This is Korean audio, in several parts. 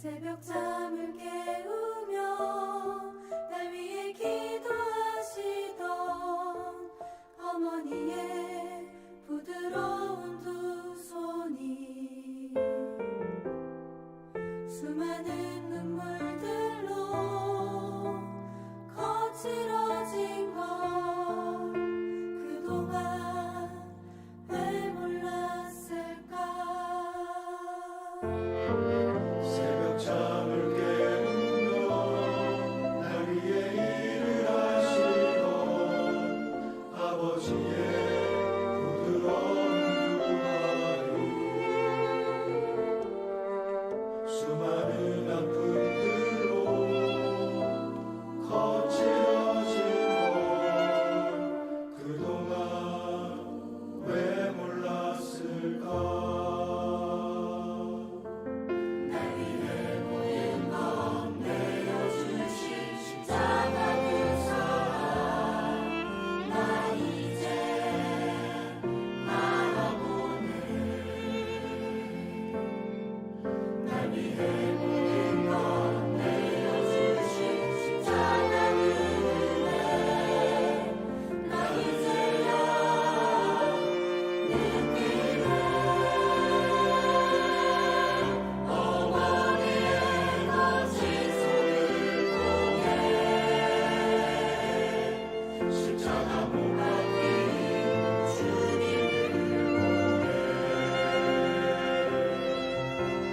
새벽 잠을 깨우며 날 위해 기도하시던 어머니의 부드러운 두 손이 수많은 눈물들로 거칠어진 걸 그동안 왜 몰랐을까. 새벽 잠을 깨우며 날 위해 일을 하시던 아버지의 부드러운 두 발이 수많은 아픔들로 거칠어진 걸 그동안 왜 몰랐을까.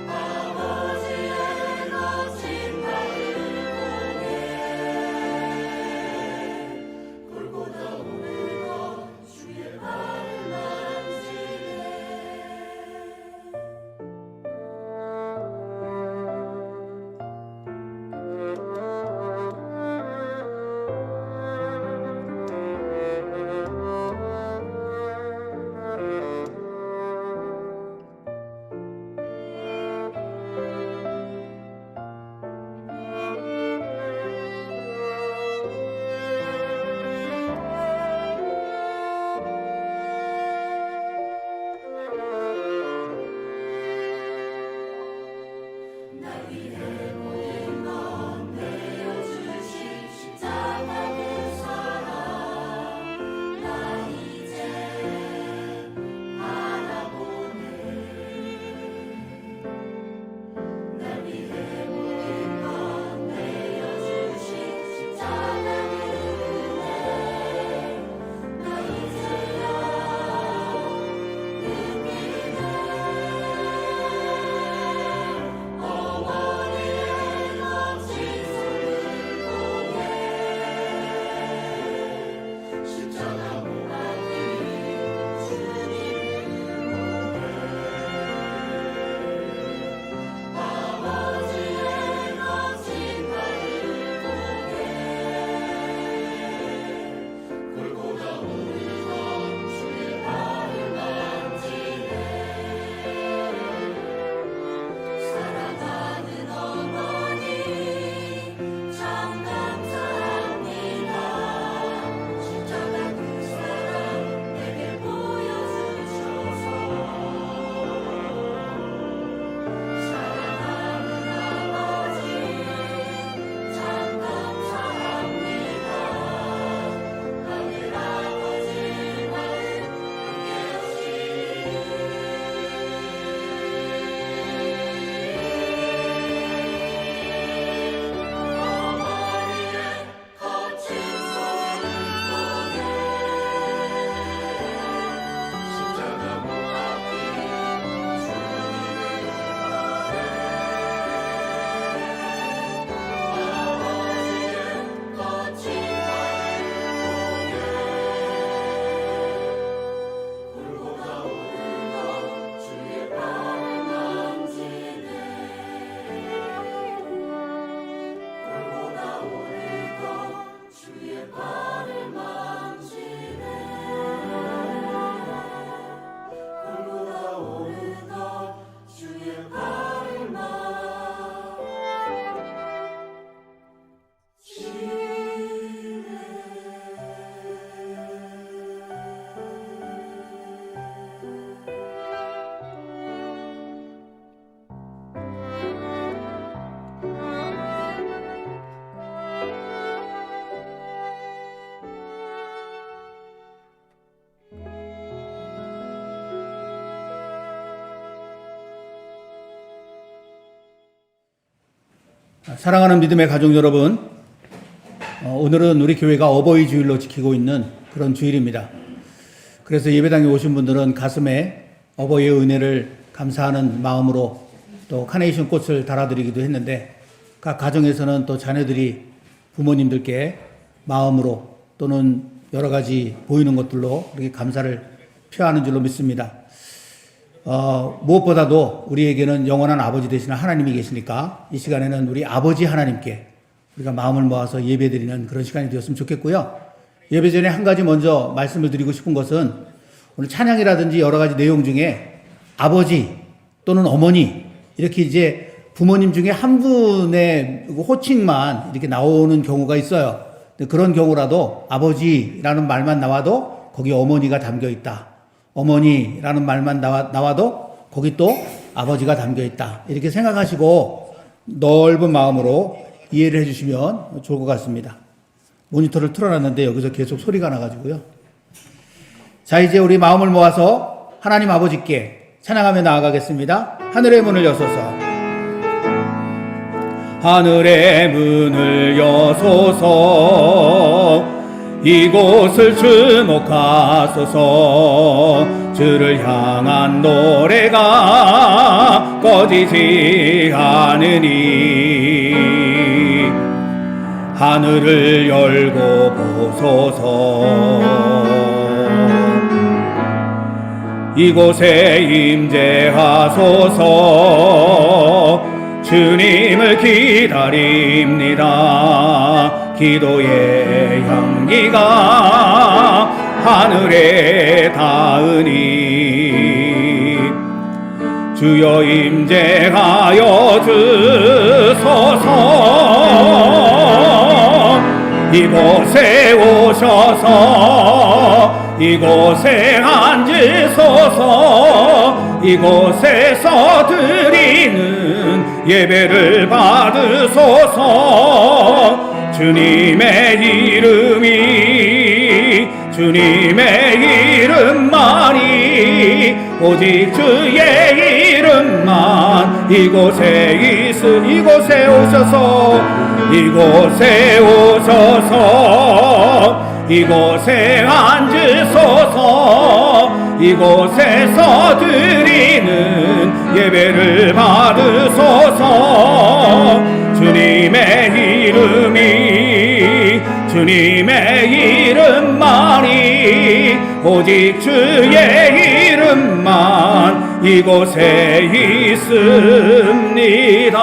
아버지 사랑하는 믿음의 가족 여러분, 오늘은 우리 교회가 어버이 주일로 지키고 있는 그런 주일입니다. 그래서 예배당에 오신 분들은 가슴에 어버이의 은혜를 감사하는 마음으로 또 카네이션 꽃을 달아드리기도 했는데, 각 가정에서는 또 자녀들이 부모님들께 마음으로 또는 여러 가지 보이는 것들로 그렇게 감사를 표하는 줄로 믿습니다. 무엇보다도 우리에게는 영원한 아버지 되시는 하나님이 계시니까 이 시간에는 우리 아버지 하나님께 우리가 마음을 모아서 예배드리는 그런 시간이 되었으면 좋겠고요. 예배 전에 한 가지 먼저 말씀을 드리고 싶은 것은, 오늘 찬양이라든지 여러 가지 내용 중에 아버지 또는 어머니 이렇게 이제 부모님 중에 한 분의 호칭만 이렇게 나오는 경우가 있어요. 그런 경우라도 아버지라는 말만 나와도 거기 어머니가 담겨 있다. 어머니라는 말만 나와도 거기 또 아버지가 담겨 있다. 이렇게 생각하시고 넓은 마음으로 이해를 해주시면 좋을 것 같습니다. 모니터를 틀어놨는데 여기서 계속 소리가 나가지고요. 자, 이제 우리 마음을 모아서 하나님 아버지께 찬양하며 나아가겠습니다. 하늘의 문을 여소서. 하늘의 문을 여소서. 이곳을 주목하소서. 주를 향한 노래가 꺼지지 않으니 하늘을 열고 보소서. 이곳에 임재하소서. 주님을 기다립니다. 기도의 향기가 하늘에 닿으니 주여 임재하여 주소서. 이곳에 오셔서 이곳에 앉으소서. 이곳에서 드리는 예배를 받으소서. 주님의 이름만이 오직 주의 이름만 이곳에 오셔서 이곳에 앉으소서. 이곳에서 드리는 예배를 받으소서. 주님의 이름만이 오직 주의 이름만 이곳에 있습니다.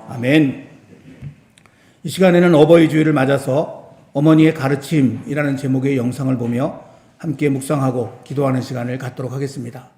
아멘. 이 시간에는 어버이 주일을 맞아서 어머니의 가르침이라는 제목의 영상을 보며 함께 묵상하고 기도하는 시간을 갖도록 하겠습니다.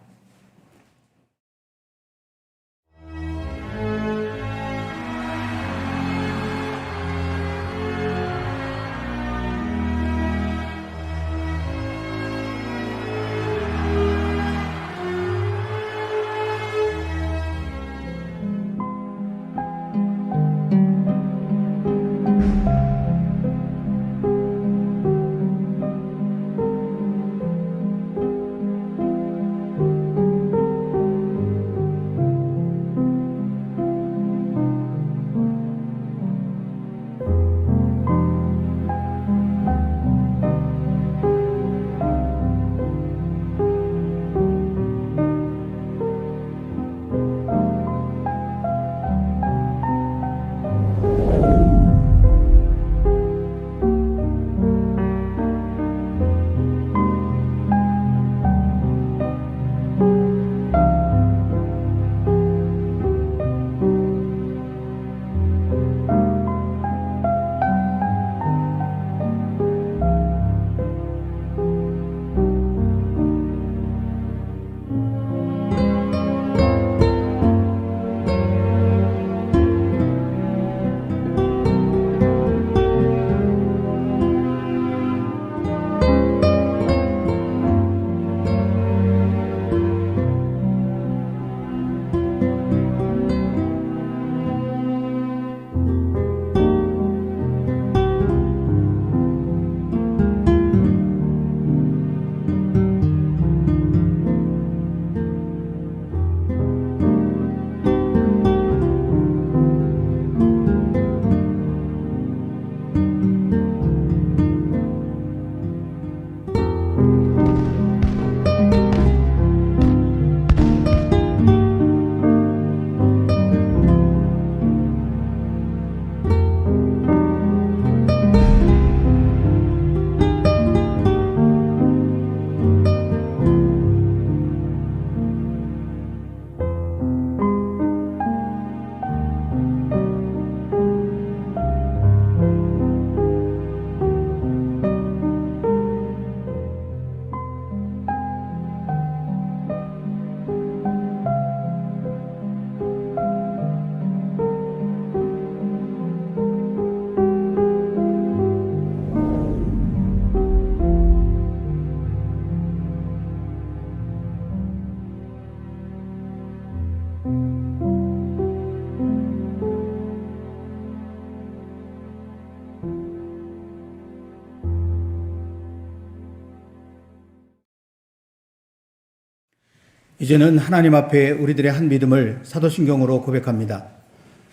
이제는 하나님 앞에 우리들의 한 믿음을 사도신경으로 고백합니다.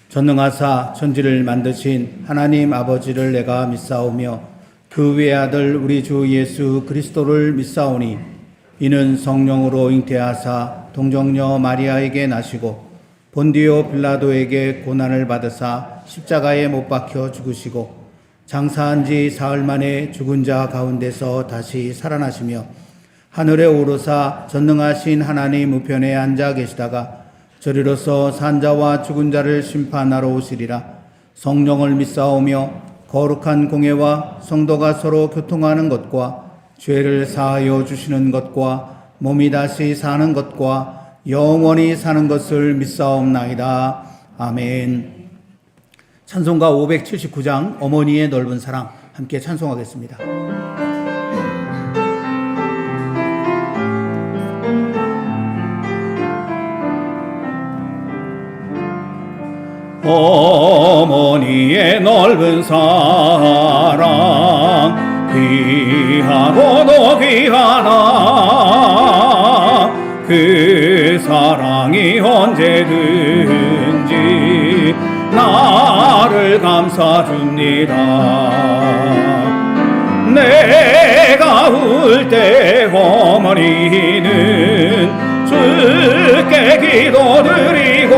전능하사 천지를 만드신 하나님 아버지를 내가 믿사오며 그 외아들 우리 주 예수 그리스도를 믿사오니 이는 성령으로 잉태하사 동정녀 마리아에게 나시고 본디오 빌라도에게 고난을 받으사 십자가에 못 박혀 죽으시고 장사한 지 사흘 만에 죽은 자 가운데서 다시 살아나시며 하늘에 오르사 전능하신 하나님 우편에 앉아 계시다가 저리로서 산자와 죽은 자를 심판하러 오시리라. 성령을 믿사오며 거룩한 공예와 성도가 서로 교통하는 것과 죄를 사하여 주시는 것과 몸이 다시 사는 것과 영원히 사는 것을 믿사옵나이다. 아멘. 찬송가 579장 어머니의 넓은 사랑 함께 찬송하겠습니다. 어머니의 넓은 사랑 귀하고도 귀하나 그 사랑이 언제든지 나를 감싸줍니다. 내가 울 때 어머니는 주께 기도드리고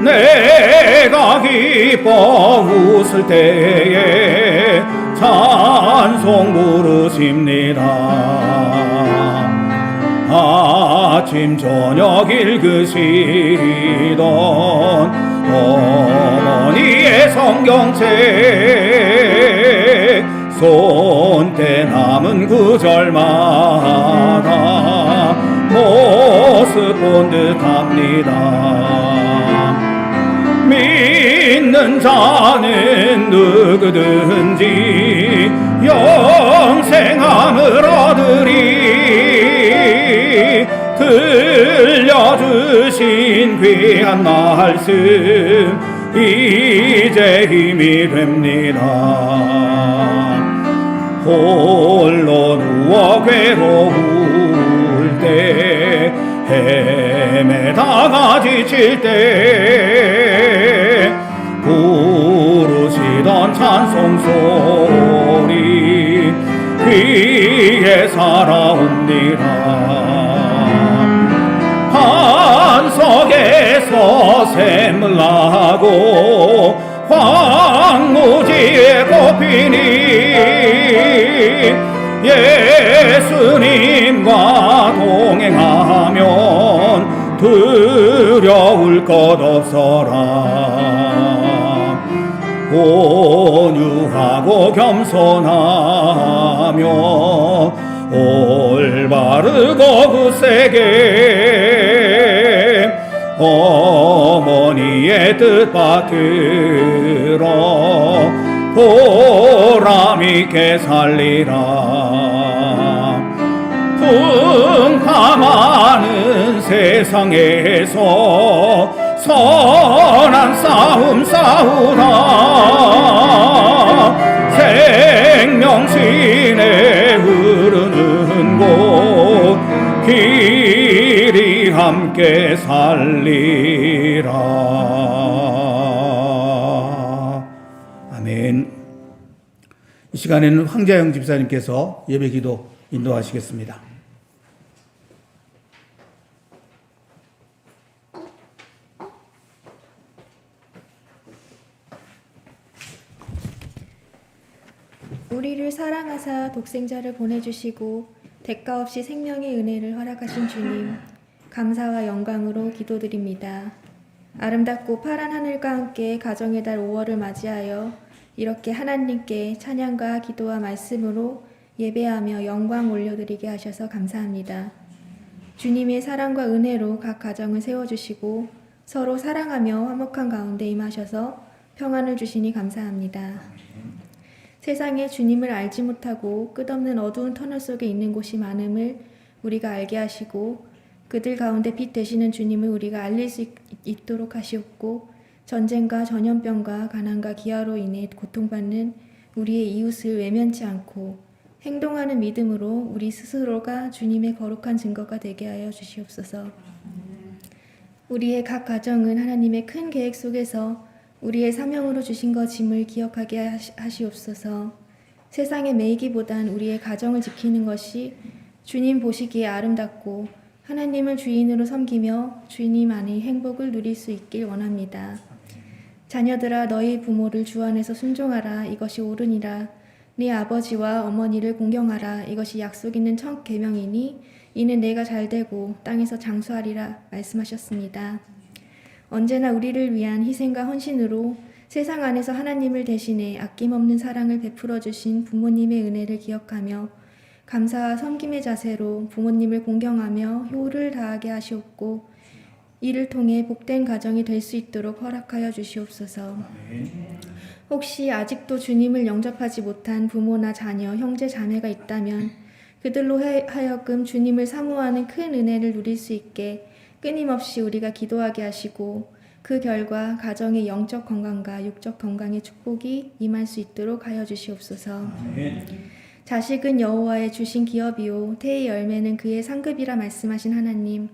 내가 기뻐 웃을 때에 찬송 부르십니다. 아침 저녁 읽으시던 어머니의 성경책 손때 남은 구절마다 모습 본 듯합니다. 믿는 자는 누구든지 영생함을 얻으리. 들려주신 귀한 말씀 이제 힘이 됩니다. 홀로 누워 괴로울 때 헤매다가 지칠 때 부르시던 찬송소리 귀에 살아옵니다. 반석에서 샘을 나고 황무지에 꽃피니 예수님과 동행하면 두려울 것 없어라. 온유하고 겸손하며 올바르고 굳세게 어머니의 뜻 받들어 보람있게 살리라. 풍파많은 세상에서 선한 싸움 싸우라. 생명신에 흐르는 곳 길이 함께 살리라. 아멘. 이 시간에는 황자영 집사님께서 예배기도 인도하시겠습니다. 우리를 사랑하사 독생자를 보내주시고 대가 없이 생명의 은혜를 허락하신 주님, 감사와 영광으로 기도드립니다. 아름답고 파란 하늘과 함께 가정의 달 5월을 맞이하여 이렇게 하나님께 찬양과 기도와 말씀으로 예배하며 영광 올려드리게 하셔서 감사합니다. 주님의 사랑과 은혜로 각 가정을 세워주시고 서로 사랑하며 화목한 가운데 임하셔서 평안을 주시니 감사합니다. 세상에 주님을 알지 못하고 끝없는 어두운 터널 속에 있는 곳이 많음을 우리가 알게 하시고 그들 가운데 빛 되시는 주님을 우리가 알릴 수 있도록 하시옵고 전쟁과 전염병과 가난과 기아로 인해 고통받는 우리의 이웃을 외면치 않고 행동하는 믿음으로 우리 스스로가 주님의 거룩한 증거가 되게 하여 주시옵소서. 우리의 각 가정은 하나님의 큰 계획 속에서 우리의 사명으로 주신 것임을 기억하게 하시옵소서. 세상에 매이기보단 우리의 가정을 지키는 것이 주님 보시기에 아름답고 하나님을 주인으로 섬기며 주님 안의 행복을 누릴 수 있길 원합니다. 자녀들아 너희 부모를 주 안에서 순종하라. 이것이 옳으니라. 네 아버지와 어머니를 공경하라. 이것이 약속 있는 첫 계명이니 이는 내가 잘되고 땅에서 장수하리라 말씀하셨습니다. 언제나 우리를 위한 희생과 헌신으로 세상 안에서 하나님을 대신해 아낌없는 사랑을 베풀어 주신 부모님의 은혜를 기억하며 감사와 섬김의 자세로 부모님을 공경하며 효를 다하게 하시옵고 이를 통해 복된 가정이 될 수 있도록 허락하여 주시옵소서. 혹시 아직도 주님을 영접하지 못한 부모나 자녀, 형제, 자매가 있다면 그들로 하여금 주님을 사모하는 큰 은혜를 누릴 수 있게 끊임없이 우리가 기도하게 하시고 그 결과 가정의 영적 건강과 육적 건강의 축복이 임할 수 있도록 하여 주시옵소서. 자식은 여호와의 주신 기업이요 태의 열매는 그의 상급이라 말씀하신 하나님.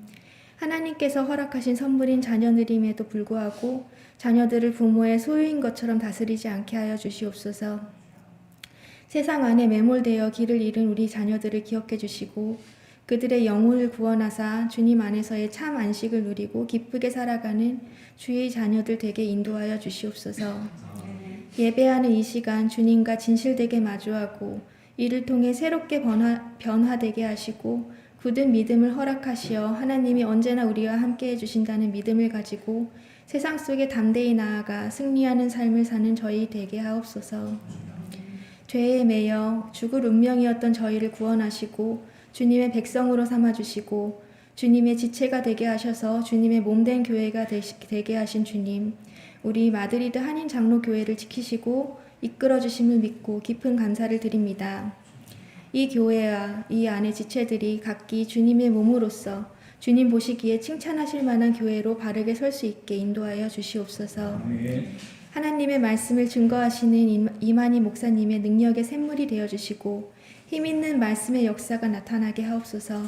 하나님께서 허락하신 선물인 자녀들임에도 불구하고 자녀들을 부모의 소유인 것처럼 다스리지 않게 하여 주시옵소서. 세상 안에 매몰되어 길을 잃은 우리 자녀들을 기억해 주시고 그들의 영혼을 구원하사 주님 안에서의 참 안식을 누리고 기쁘게 살아가는 주의 자녀들 되게 인도하여 주시옵소서. 예배하는 이 시간 주님과 진실되게 마주하고 이를 통해 새롭게 변화되게 하시고 굳은 믿음을 허락하시어 하나님이 언제나 우리와 함께 해주신다는 믿음을 가지고 세상 속에 담대히 나아가 승리하는 삶을 사는 저희 되게 하옵소서. 죄에 매여 죽을 운명이었던 저희를 구원하시고 주님의 백성으로 삼아주시고 주님의 지체가 되게 하셔서 주님의 몸된 교회가 되게 하신 주님, 우리 마드리드 한인 장로교회를 지키시고 이끌어주심을 믿고 깊은 감사를 드립니다. 이 교회와 이 안의 지체들이 각기 주님의 몸으로서 주님 보시기에 칭찬하실 만한 교회로 바르게 설 수 있게 인도하여 주시옵소서. 하나님의 말씀을 증거하시는 이만희 목사님의 능력의 샘물이 되어주시고 힘있는 말씀의 역사가 나타나게 하옵소서.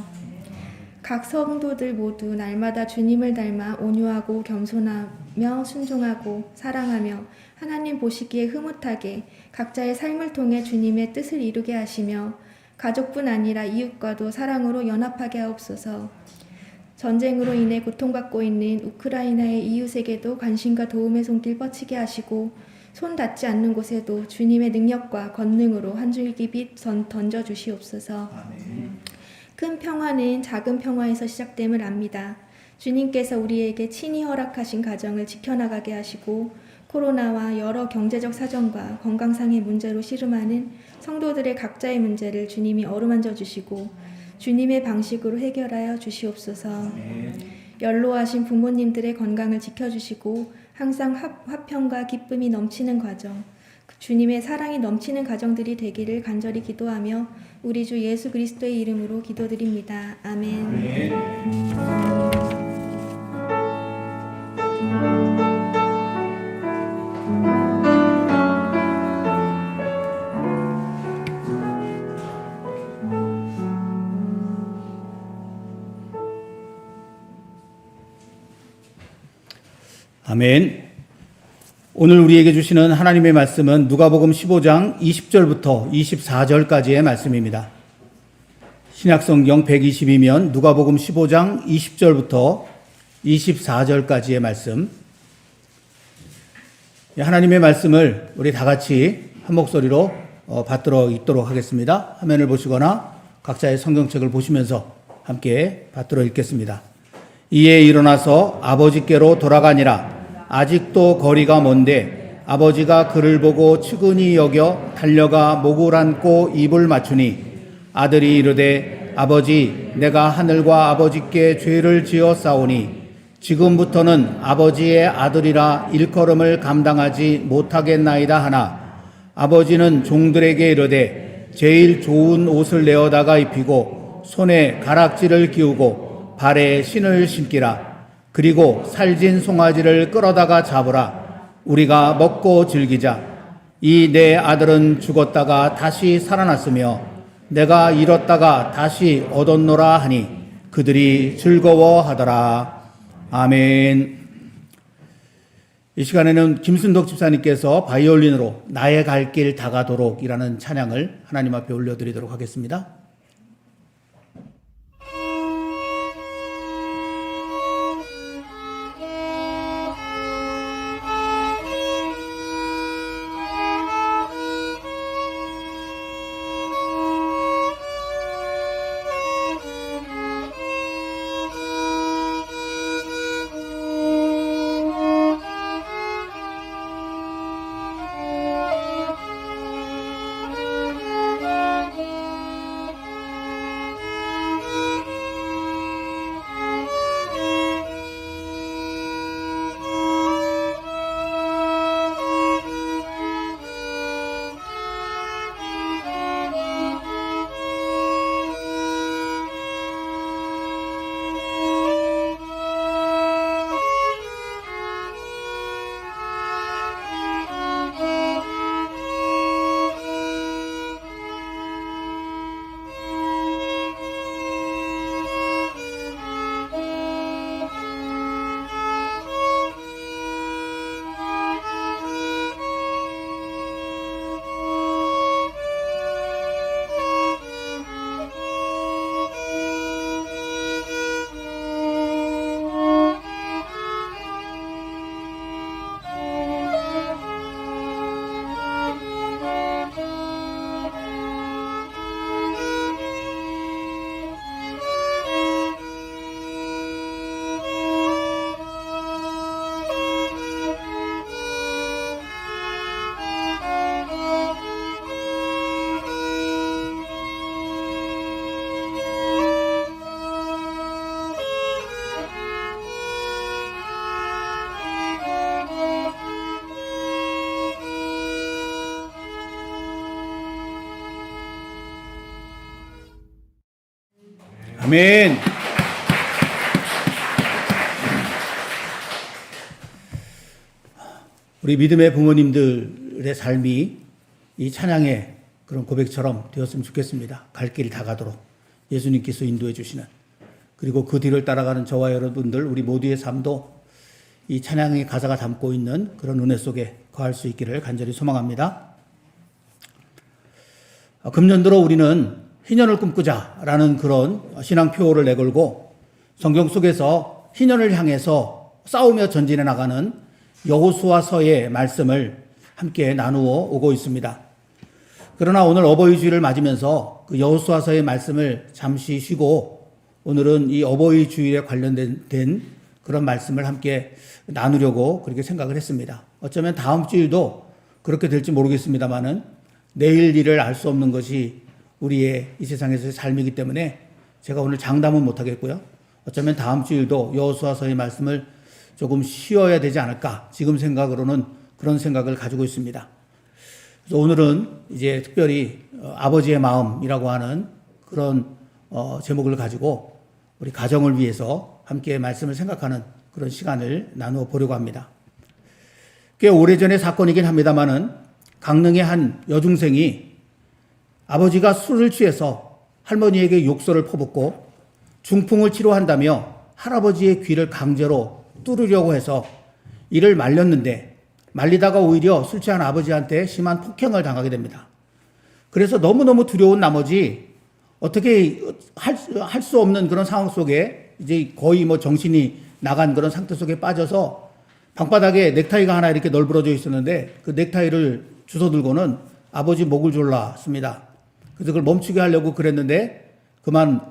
각 성도들 모두 날마다 주님을 닮아 온유하고 겸손하며 순종하고 사랑하며 하나님 보시기에 흐뭇하게 각자의 삶을 통해 주님의 뜻을 이루게 하시며 가족뿐 아니라 이웃과도 사랑으로 연합하게 하옵소서. 전쟁으로 인해 고통받고 있는 우크라이나의 이웃에게도 관심과 도움의 손길 뻗치게 하시고 손 닿지 않는 곳에도 주님의 능력과 권능으로 한 줄기 빛 던져 주시옵소서. 큰 평화는 작은 평화에서 시작됨을 압니다. 주님께서 우리에게 친히 허락하신 가정을 지켜나가게 하시고 코로나와 여러 경제적 사정과 건강상의 문제로 씨름하는 성도들의 각자의 문제를 주님이 어루만져 주시고 주님의 방식으로 해결하여 주시옵소서. 연로하신 부모님들의 건강을 지켜주시고 항상 화평과 기쁨이 넘치는 가정, 주님의 사랑이 넘치는 가정들이 되기를 간절히 기도하며 우리 주 예수 그리스도의 이름으로 기도드립니다. 아멘. 아멘. 오늘 우리에게 주시는 하나님의 말씀은 누가복음 15장 20절부터 24절까지의 말씀입니다. 신약성경 120이면 누가복음 15장 20절부터 24절까지의 말씀. 하나님의 말씀을 우리 다 같이 한 목소리로 받들어 읽도록 하겠습니다. 화면을 보시거나 각자의 성경책을 보시면서 함께 받들어 읽겠습니다. 이에 일어나서 아버지께로 돌아가니라. 아직도 거리가 먼데 아버지가 그를 보고 측은히 여겨 달려가 목을 안고 입을 맞추니 아들이 이르되 아버지 내가 하늘과 아버지께 죄를 지어 싸우니 지금부터는 아버지의 아들이라 일컬음을 감당하지 못하겠나이다 하나 아버지는 종들에게 이르되 제일 좋은 옷을 내어다가 입히고 손에 가락지를 끼우고 발에 신을 신기라. 그리고 살진 송아지를 끌어다가 잡으라. 우리가 먹고 즐기자. 이 내 아들은 죽었다가 다시 살아났으며 내가 잃었다가 다시 얻었노라 하니 그들이 즐거워하더라. 아멘. 이 시간에는 김순덕 집사님께서 바이올린으로 나의 갈 길 다가도록이라는 찬양을 하나님 앞에 올려드리도록 하겠습니다. 아멘. 우리 믿음의 부모님들의 삶이 이 찬양의 그런 고백처럼 되었으면 좋겠습니다. 갈 길 다가도록 예수님께서 인도해 주시는, 그리고 그 뒤를 따라가는 저와 여러분들 우리 모두의 삶도 이 찬양의 가사가 담고 있는 그런 은혜 속에 거할 수 있기를 간절히 소망합니다. 금년도로 우리는 희년을 꿈꾸자라는 그런 신앙표어를 내걸고 성경 속에서 희년을 향해서 싸우며 전진해 나가는 여호수아서의 말씀을 함께 나누어 오고 있습니다. 그러나 오늘 어버이 주일을 맞으면서 그 여호수아서의 말씀을 잠시 쉬고 오늘은 이 어버이 주일에 관련된 그런 말씀을 함께 나누려고 그렇게 생각을 했습니다. 어쩌면 다음 주일도 그렇게 될지 모르겠습니다만은 내일 일을 알 수 없는 것이 우리의 이 세상에서의 삶이기 때문에 제가 오늘 장담은 못하겠고요. 어쩌면 다음 주일도 여호수아서의 말씀을 조금 쉬어야 되지 않을까, 지금 생각으로는 그런 생각을 가지고 있습니다. 그래서 오늘은 이제 특별히 아버지의 마음이라고 하는 그런 제목을 가지고 우리 가정을 위해서 함께 말씀을 생각하는 그런 시간을 나누어 보려고 합니다. 꽤 오래전의 사건이긴 합니다만은 강릉의 한 여중생이 아버지가 술을 취해서 할머니에게 욕설을 퍼붓고 중풍을 치료한다며 할아버지의 귀를 강제로 뚫으려고 해서 이를 말렸는데 말리다가 오히려 술 취한 아버지한테 심한 폭행을 당하게 됩니다. 그래서 너무너무 두려운 나머지 어떻게 할 수 없는 그런 상황 속에 이제 거의 뭐 정신이 나간 그런 상태 속에 빠져서 방바닥에 넥타이가 하나 이렇게 널브러져 있었는데 그 넥타이를 주워 들고는 아버지 목을 졸랐습니다. 그래서 그걸 멈추게 하려고 그랬는데 그만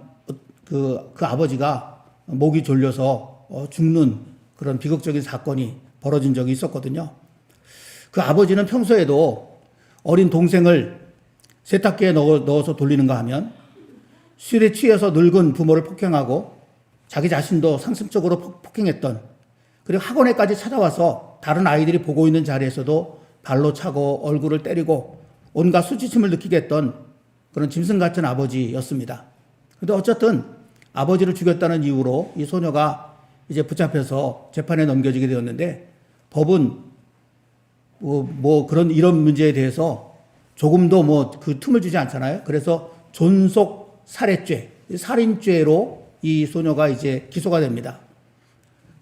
그 아버지가 목이 졸려서 죽는 그런 비극적인 사건이 벌어진 적이 있었거든요. 그 아버지는 평소에도 어린 동생을 세탁기에 넣어서 돌리는가 하면 술에 취해서 늙은 부모를 폭행하고 자기 자신도 상습적으로 폭행했던, 그리고 학원에까지 찾아와서 다른 아이들이 보고 있는 자리에서도 발로 차고 얼굴을 때리고 온갖 수치심을 느끼게 했던 그런 짐승 같은 아버지였습니다. 그런데 어쨌든 아버지를 죽였다는 이유로 이 소녀가 이제 붙잡혀서 재판에 넘겨지게 되었는데 법은 그런 이런 문제에 대해서 조금도 그 틈을 주지 않잖아요. 그래서 존속 살해죄, 살인죄로 이 소녀가 이제 기소가 됩니다.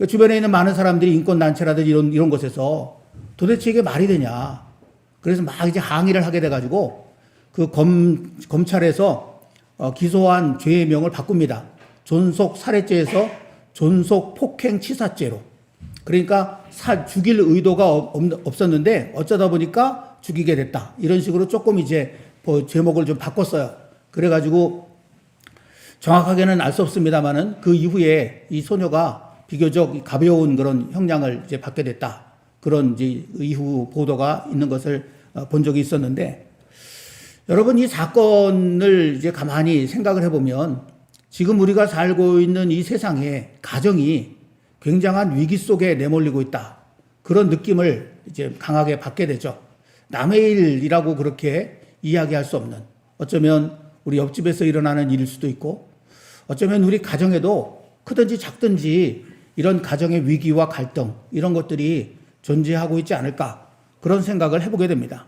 주변에 있는 많은 사람들이 인권단체라든지 이런 곳에서 도대체 이게 말이 되냐. 그래서 막 이제 항의를 하게 돼가지고 그 검찰에서 기소한 죄명을 바꿉니다. 존속 살해죄에서 존속 폭행 치사죄로. 그러니까 죽일 의도가 없었는데 어쩌다 보니까 죽이게 됐다. 이런 식으로 조금 이제 제목을 좀 바꿨어요. 그래가지고 정확하게는 알 수 없습니다만은 그 이후에 이 소녀가 비교적 가벼운 그런 형량을 이제 받게 됐다. 그런 이제 이후 보도가 있는 것을 본 적이 있었는데, 여러분 이 사건을 이제 가만히 생각을 해보면 지금 우리가 살고 있는 이 세상에 가정이 굉장한 위기 속에 내몰리고 있다. 그런 느낌을 이제 강하게 받게 되죠. 남의 일이라고 그렇게 이야기할 수 없는, 어쩌면 우리 옆집에서 일어나는 일일 수도 있고, 어쩌면 우리 가정에도 크든지 작든지 이런 가정의 위기와 갈등, 이런 것들이 존재하고 있지 않을까, 그런 생각을 해보게 됩니다.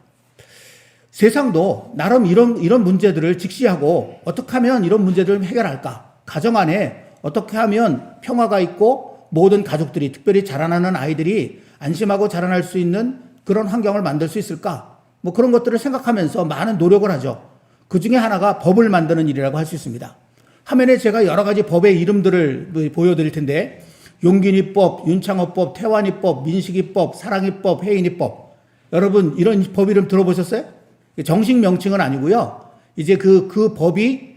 세상도 나름 이런 문제들을 직시하고 어떻게 하면 이런 문제들을 해결할까? 가정 안에 어떻게 하면 평화가 있고 모든 가족들이, 특별히 자라나는 아이들이 안심하고 자라날 수 있는 그런 환경을 만들 수 있을까? 그런 것들을 생각하면서 많은 노력을 하죠. 그 중에 하나가 법을 만드는 일이라고 할 수 있습니다. 화면에 제가 여러 가지 법의 이름들을 보여드릴 텐데, 용기니법, 윤창호법, 태완이법, 민식이법, 사랑이법, 해인이법. 여러분 이런 법 이름 들어보셨어요? 정식 명칭은 아니고요. 이제 그 법이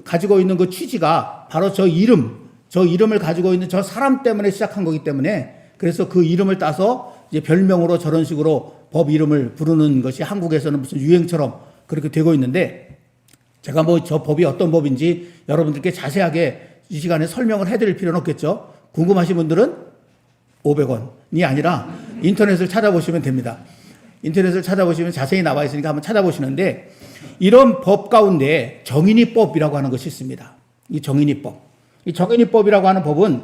가지고 있는 그 취지가 바로 저 이름을 가지고 있는 저 사람 때문에 시작한 거기 때문에, 그래서 그 이름을 따서 이제 별명으로 저런 식으로 법 이름을 부르는 것이 한국에서는 무슨 유행처럼 그렇게 되고 있는데, 제가 저 법이 어떤 법인지 여러분들께 자세하게 이 시간에 설명을 해드릴 필요는 없겠죠. 궁금하신 분들은 500원이 아니라 인터넷을 찾아보시면 됩니다. 인터넷을 찾아보시면 자세히 나와 있으니까 한번 찾아보시는데, 이런 법 가운데 정인이법이라고 하는 것이 있습니다. 이 정인이법. 이 정인이법이라고 하는 법은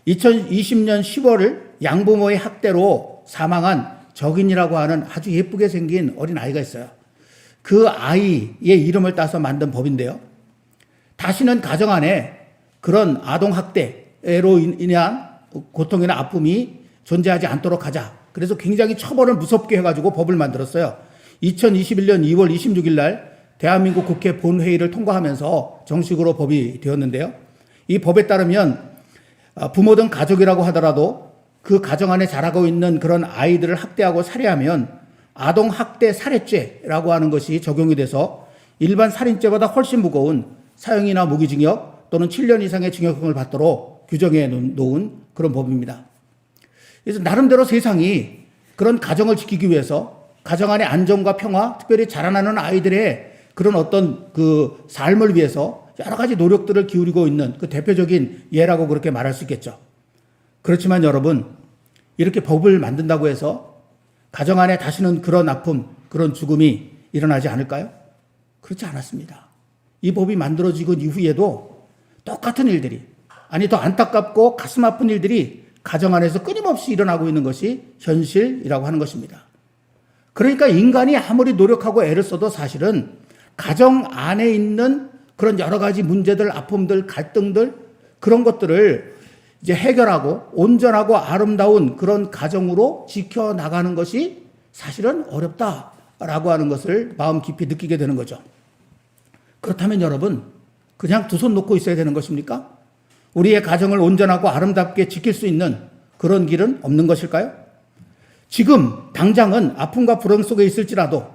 2020년 10월을 양부모의 학대로 사망한 정인이라고 하는 아주 예쁘게 생긴 어린 아이가 있어요. 그 아이의 이름을 따서 만든 법인데요. 다시는 가정 안에 그런 아동 학대로 인한 고통이나 아픔이 존재하지 않도록 하자. 그래서 굉장히 처벌을 무섭게 해가지고 법을 만들었어요. 2021년 2월 26일 날 대한민국 국회 본회의를 통과하면서 정식으로 법이 되었는데요. 이 법에 따르면 부모든 가족이라고 하더라도 그 가정 안에 자라고 있는 그런 아이들을 학대하고 살해하면 아동학대 살해죄라고 하는 것이 적용이 돼서 일반 살인죄보다 훨씬 무거운 사형이나 무기징역 또는 7년 이상의 징역형을 받도록 규정해 놓은 그런 법입니다. 그래서 나름대로 세상이 그런 가정을 지키기 위해서 가정 안의 안정과 평화, 특별히 자라나는 아이들의 그런 어떤 그 삶을 위해서 여러 가지 노력들을 기울이고 있는 그 대표적인 예라고 그렇게 말할 수 있겠죠. 그렇지만 여러분, 이렇게 법을 만든다고 해서 가정 안에 다시는 그런 아픔, 그런 죽음이 일어나지 않을까요? 그렇지 않았습니다. 이 법이 만들어지고 이후에도 똑같은 일들이, 아니 더 안타깝고 가슴 아픈 일들이 가정 안에서 끊임없이 일어나고 있는 것이 현실이라고 하는 것입니다. 그러니까 인간이 아무리 노력하고 애를 써도 사실은 가정 안에 있는 그런 여러 가지 문제들, 아픔들, 갈등들, 그런 것들을 이제 해결하고 온전하고 아름다운 그런 가정으로 지켜나가는 것이 사실은 어렵다라고 하는 것을 마음 깊이 느끼게 되는 거죠. 그렇다면 여러분, 그냥 두 손 놓고 있어야 되는 것입니까? 우리의 가정을 온전하고 아름답게 지킬 수 있는 그런 길은 없는 것일까요? 지금 당장은 아픔과 불행 속에 있을지라도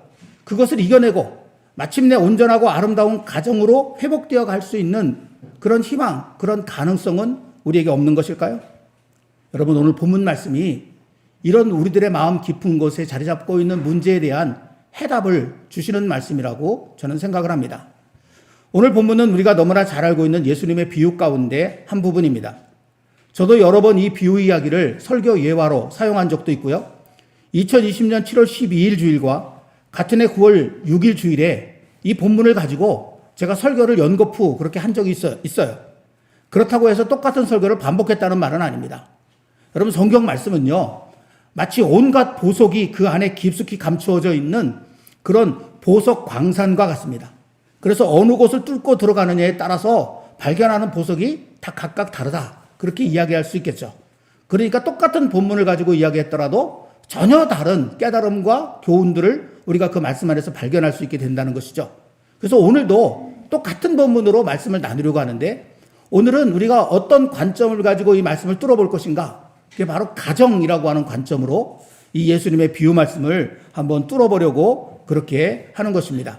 그것을 이겨내고 마침내 온전하고 아름다운 가정으로 회복되어 갈 수 있는 그런 희망, 그런 가능성은 우리에게 없는 것일까요? 여러분, 오늘 본문 말씀이 이런 우리들의 마음 깊은 곳에 자리 잡고 있는 문제에 대한 해답을 주시는 말씀이라고 저는 생각을 합니다. 오늘 본문은 우리가 너무나 잘 알고 있는 예수님의 비유 가운데 한 부분입니다. 저도 여러 번 이 비유 이야기를 설교 예화로 사용한 적도 있고요. 2020년 7월 12일 주일과 같은 해 9월 6일 주일에 이 본문을 가지고 제가 설교를 연거푸 그렇게 한 적이 있어요. 그렇다고 해서 똑같은 설교를 반복했다는 말은 아닙니다. 여러분 성경 말씀은요, 마치 온갖 보석이 그 안에 깊숙이 감추어져 있는 그런 보석 광산과 같습니다. 그래서 어느 곳을 뚫고 들어가느냐에 따라서 발견하는 보석이 다 각각 다르다. 그렇게 이야기할 수 있겠죠. 그러니까 똑같은 본문을 가지고 이야기했더라도 전혀 다른 깨달음과 교훈들을 우리가 그 말씀 안에서 발견할 수 있게 된다는 것이죠. 그래서 오늘도 똑같은 본문으로 말씀을 나누려고 하는데, 오늘은 우리가 어떤 관점을 가지고 이 말씀을 뚫어볼 것인가? 그게 바로 가정이라고 하는 관점으로 이 예수님의 비유 말씀을 한번 뚫어보려고 그렇게 하는 것입니다.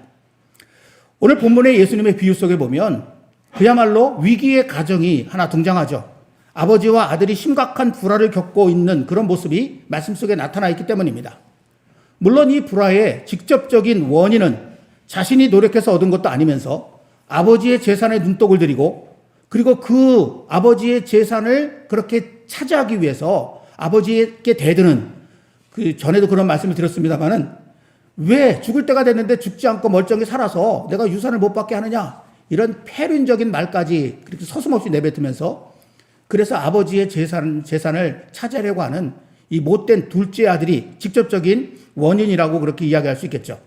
오늘 본문의 예수님의 비유 속에 보면 그야말로 위기의 가정이 하나 등장하죠. 아버지와 아들이 심각한 불화를 겪고 있는 그런 모습이 말씀 속에 나타나 있기 때문입니다. 물론 이 불화의 직접적인 원인은 자신이 노력해서 얻은 것도 아니면서 아버지의 재산에 눈독을 들이고, 그리고 그 아버지의 재산을 그렇게 차지하기 위해서 아버지에게 대드는, 그 전에도 그런 말씀을 드렸습니다만은, 왜 죽을 때가 됐는데 죽지 않고 멀쩡히 살아서 내가 유산을 못 받게 하느냐, 이런 폐륜적인 말까지 그렇게 서슴없이 내뱉으면서, 그래서 아버지의 재산을 차지하려고 하는 이 못된 둘째 아들이 직접적인 원인이라고 그렇게 이야기할 수 있겠죠.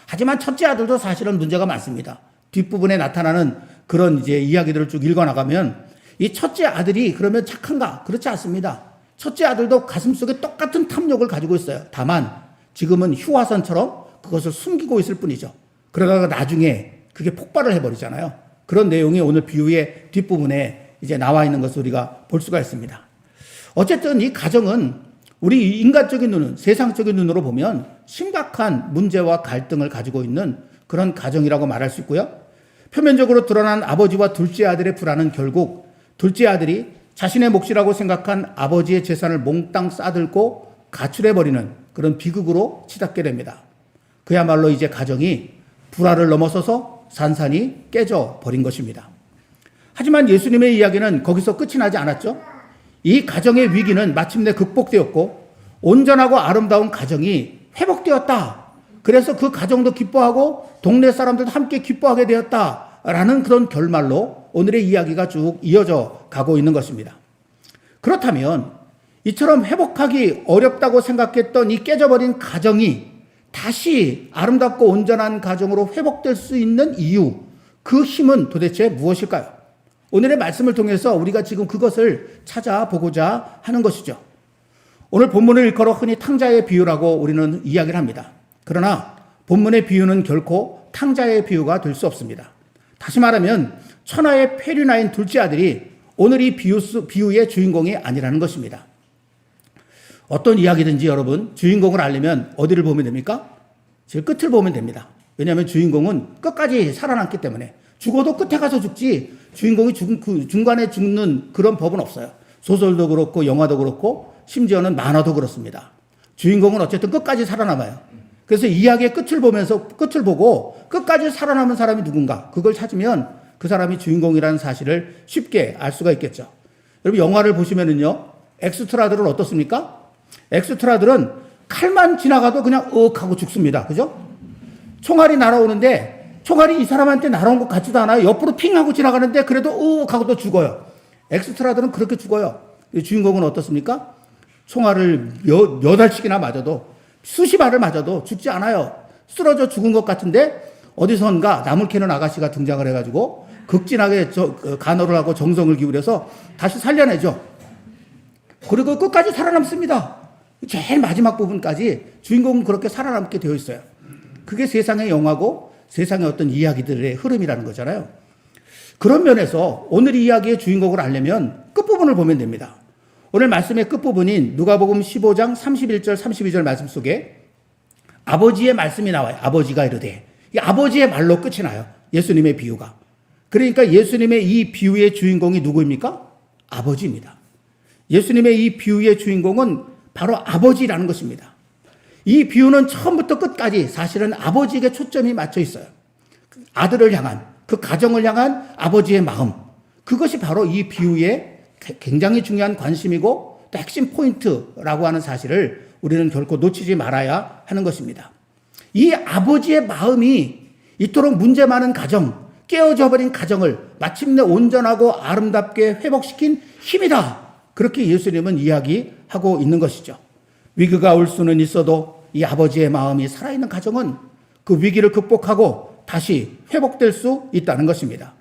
하지만 첫째 아들도 사실은 문제가 많습니다. 뒷부분에 나타나는 그런 이제 이야기들을 쭉 읽어나가면 이 첫째 아들이 그러면 착한가? 그렇지 않습니다. 첫째 아들도 가슴속에 똑같은 탐욕을 가지고 있어요. 다만 지금은 휴화선처럼 그것을 숨기고 있을 뿐이죠. 그러다가 나중에 그게 폭발을 해버리잖아요. 그런 내용이 오늘 비유의 뒷부분에 이제 나와 있는 것을 우리가 볼 수가 있습니다. 어쨌든 이 가정은 우리 인간적인 눈은, 세상적인 눈으로 보면 심각한 문제와 갈등을 가지고 있는 그런 가정이라고 말할 수 있고요. 표면적으로 드러난 아버지와 둘째 아들의 불화는 결국 둘째 아들이 자신의 몫이라고 생각한 아버지의 재산을 몽땅 싸들고 가출해버리는 그런 비극으로 치닫게 됩니다. 그야말로 이제 가정이 불화를 넘어서서 산산이 깨져 버린 것입니다. 하지만 예수님의 이야기는 거기서 끝이 나지 않았죠. 이 가정의 위기는 마침내 극복되었고 온전하고 아름다운 가정이 회복되었다. 그래서 그 가정도 기뻐하고 동네 사람들도 함께 기뻐하게 되었다라는 그런 결말로 오늘의 이야기가 쭉 이어져 가고 있는 것입니다. 그렇다면 이처럼 회복하기 어렵다고 생각했던 이 깨져버린 가정이 다시 아름답고 온전한 가정으로 회복될 수 있는 이유, 그 힘은 도대체 무엇일까요? 오늘의 말씀을 통해서 우리가 지금 그것을 찾아보고자 하는 것이죠. 오늘 본문을 일컬어 흔히 탕자의 비유라고 우리는 이야기를 합니다. 그러나 본문의 비유는 결코 탕자의 비유가 될 수 없습니다. 다시 말하면 천하의 폐륜아인 둘째 아들이 오늘 이 비유의 주인공이 아니라는 것입니다. 어떤 이야기든지 여러분 주인공을 알려면 어디를 보면 됩니까? 제일 끝을 보면 됩니다. 왜냐하면 주인공은 끝까지 살아남기 때문에, 죽어도 끝에 가서 죽지 주인공이 중간에 죽는 그런 법은 없어요. 소설도 그렇고 영화도 그렇고 심지어는 만화도 그렇습니다. 주인공은 어쨌든 끝까지 살아남아요. 그래서 이야기의 끝을 보고 끝까지 살아남은 사람이 누군가, 그걸 찾으면 그 사람이 주인공이라는 사실을 쉽게 알 수가 있겠죠. 여러분 영화를 보시면은요, 엑스트라들은 어떻습니까? 엑스트라들은 칼만 지나가도 그냥 하고 죽습니다. 그죠? 총알이 날아오는데 총알이 이 사람한테 날아온 것 같지도 않아요. 옆으로 핑 하고 지나가는데 그래도 하고 또 죽어요. 엑스트라들은 그렇게 죽어요. 주인공은 어떻습니까? 총알을 몇 알씩이나 맞아도, 수십 알을 맞아도 죽지 않아요. 쓰러져 죽은 것 같은데 어디선가 나물 캐는 아가씨가 등장을 해가지고 극진하게 간호를 하고 정성을 기울여서 다시 살려내죠. 그리고 끝까지 살아남습니다. 제일 마지막 부분까지 주인공은 그렇게 살아남게 되어 있어요. 그게 세상의 영화고 세상의 어떤 이야기들의 흐름이라는 거잖아요. 그런 면에서 오늘 이야기의 주인공을 알려면 끝부분을 보면 됩니다. 오늘 말씀의 끝부분인 누가복음 15장 31절 32절 말씀 속에 아버지의 말씀이 나와요. 아버지가 이르되, 이 아버지의 말로 끝이 나요. 예수님의 비유가. 그러니까 예수님의 이 비유의 주인공이 누구입니까? 아버지입니다. 예수님의 이 비유의 주인공은 바로 아버지라는 것입니다. 이 비유는 처음부터 끝까지 사실은 아버지에게 초점이 맞춰 있어요. 아들을 향한, 그 가정을 향한 아버지의 마음, 그것이 바로 이 비유의 굉장히 중요한 관심이고 또 핵심 포인트라고 하는 사실을 우리는 결코 놓치지 말아야 하는 것입니다. 이 아버지의 마음이 이토록 문제 많은 가정, 깨어져 버린 가정을 마침내 온전하고 아름답게 회복시킨 힘이다. 그렇게 예수님은 이야기하고 있는 것이죠. 위기가 올 수는 있어도 이 아버지의 마음이 살아있는 가정은 그 위기를 극복하고 다시 회복될 수 있다는 것입니다.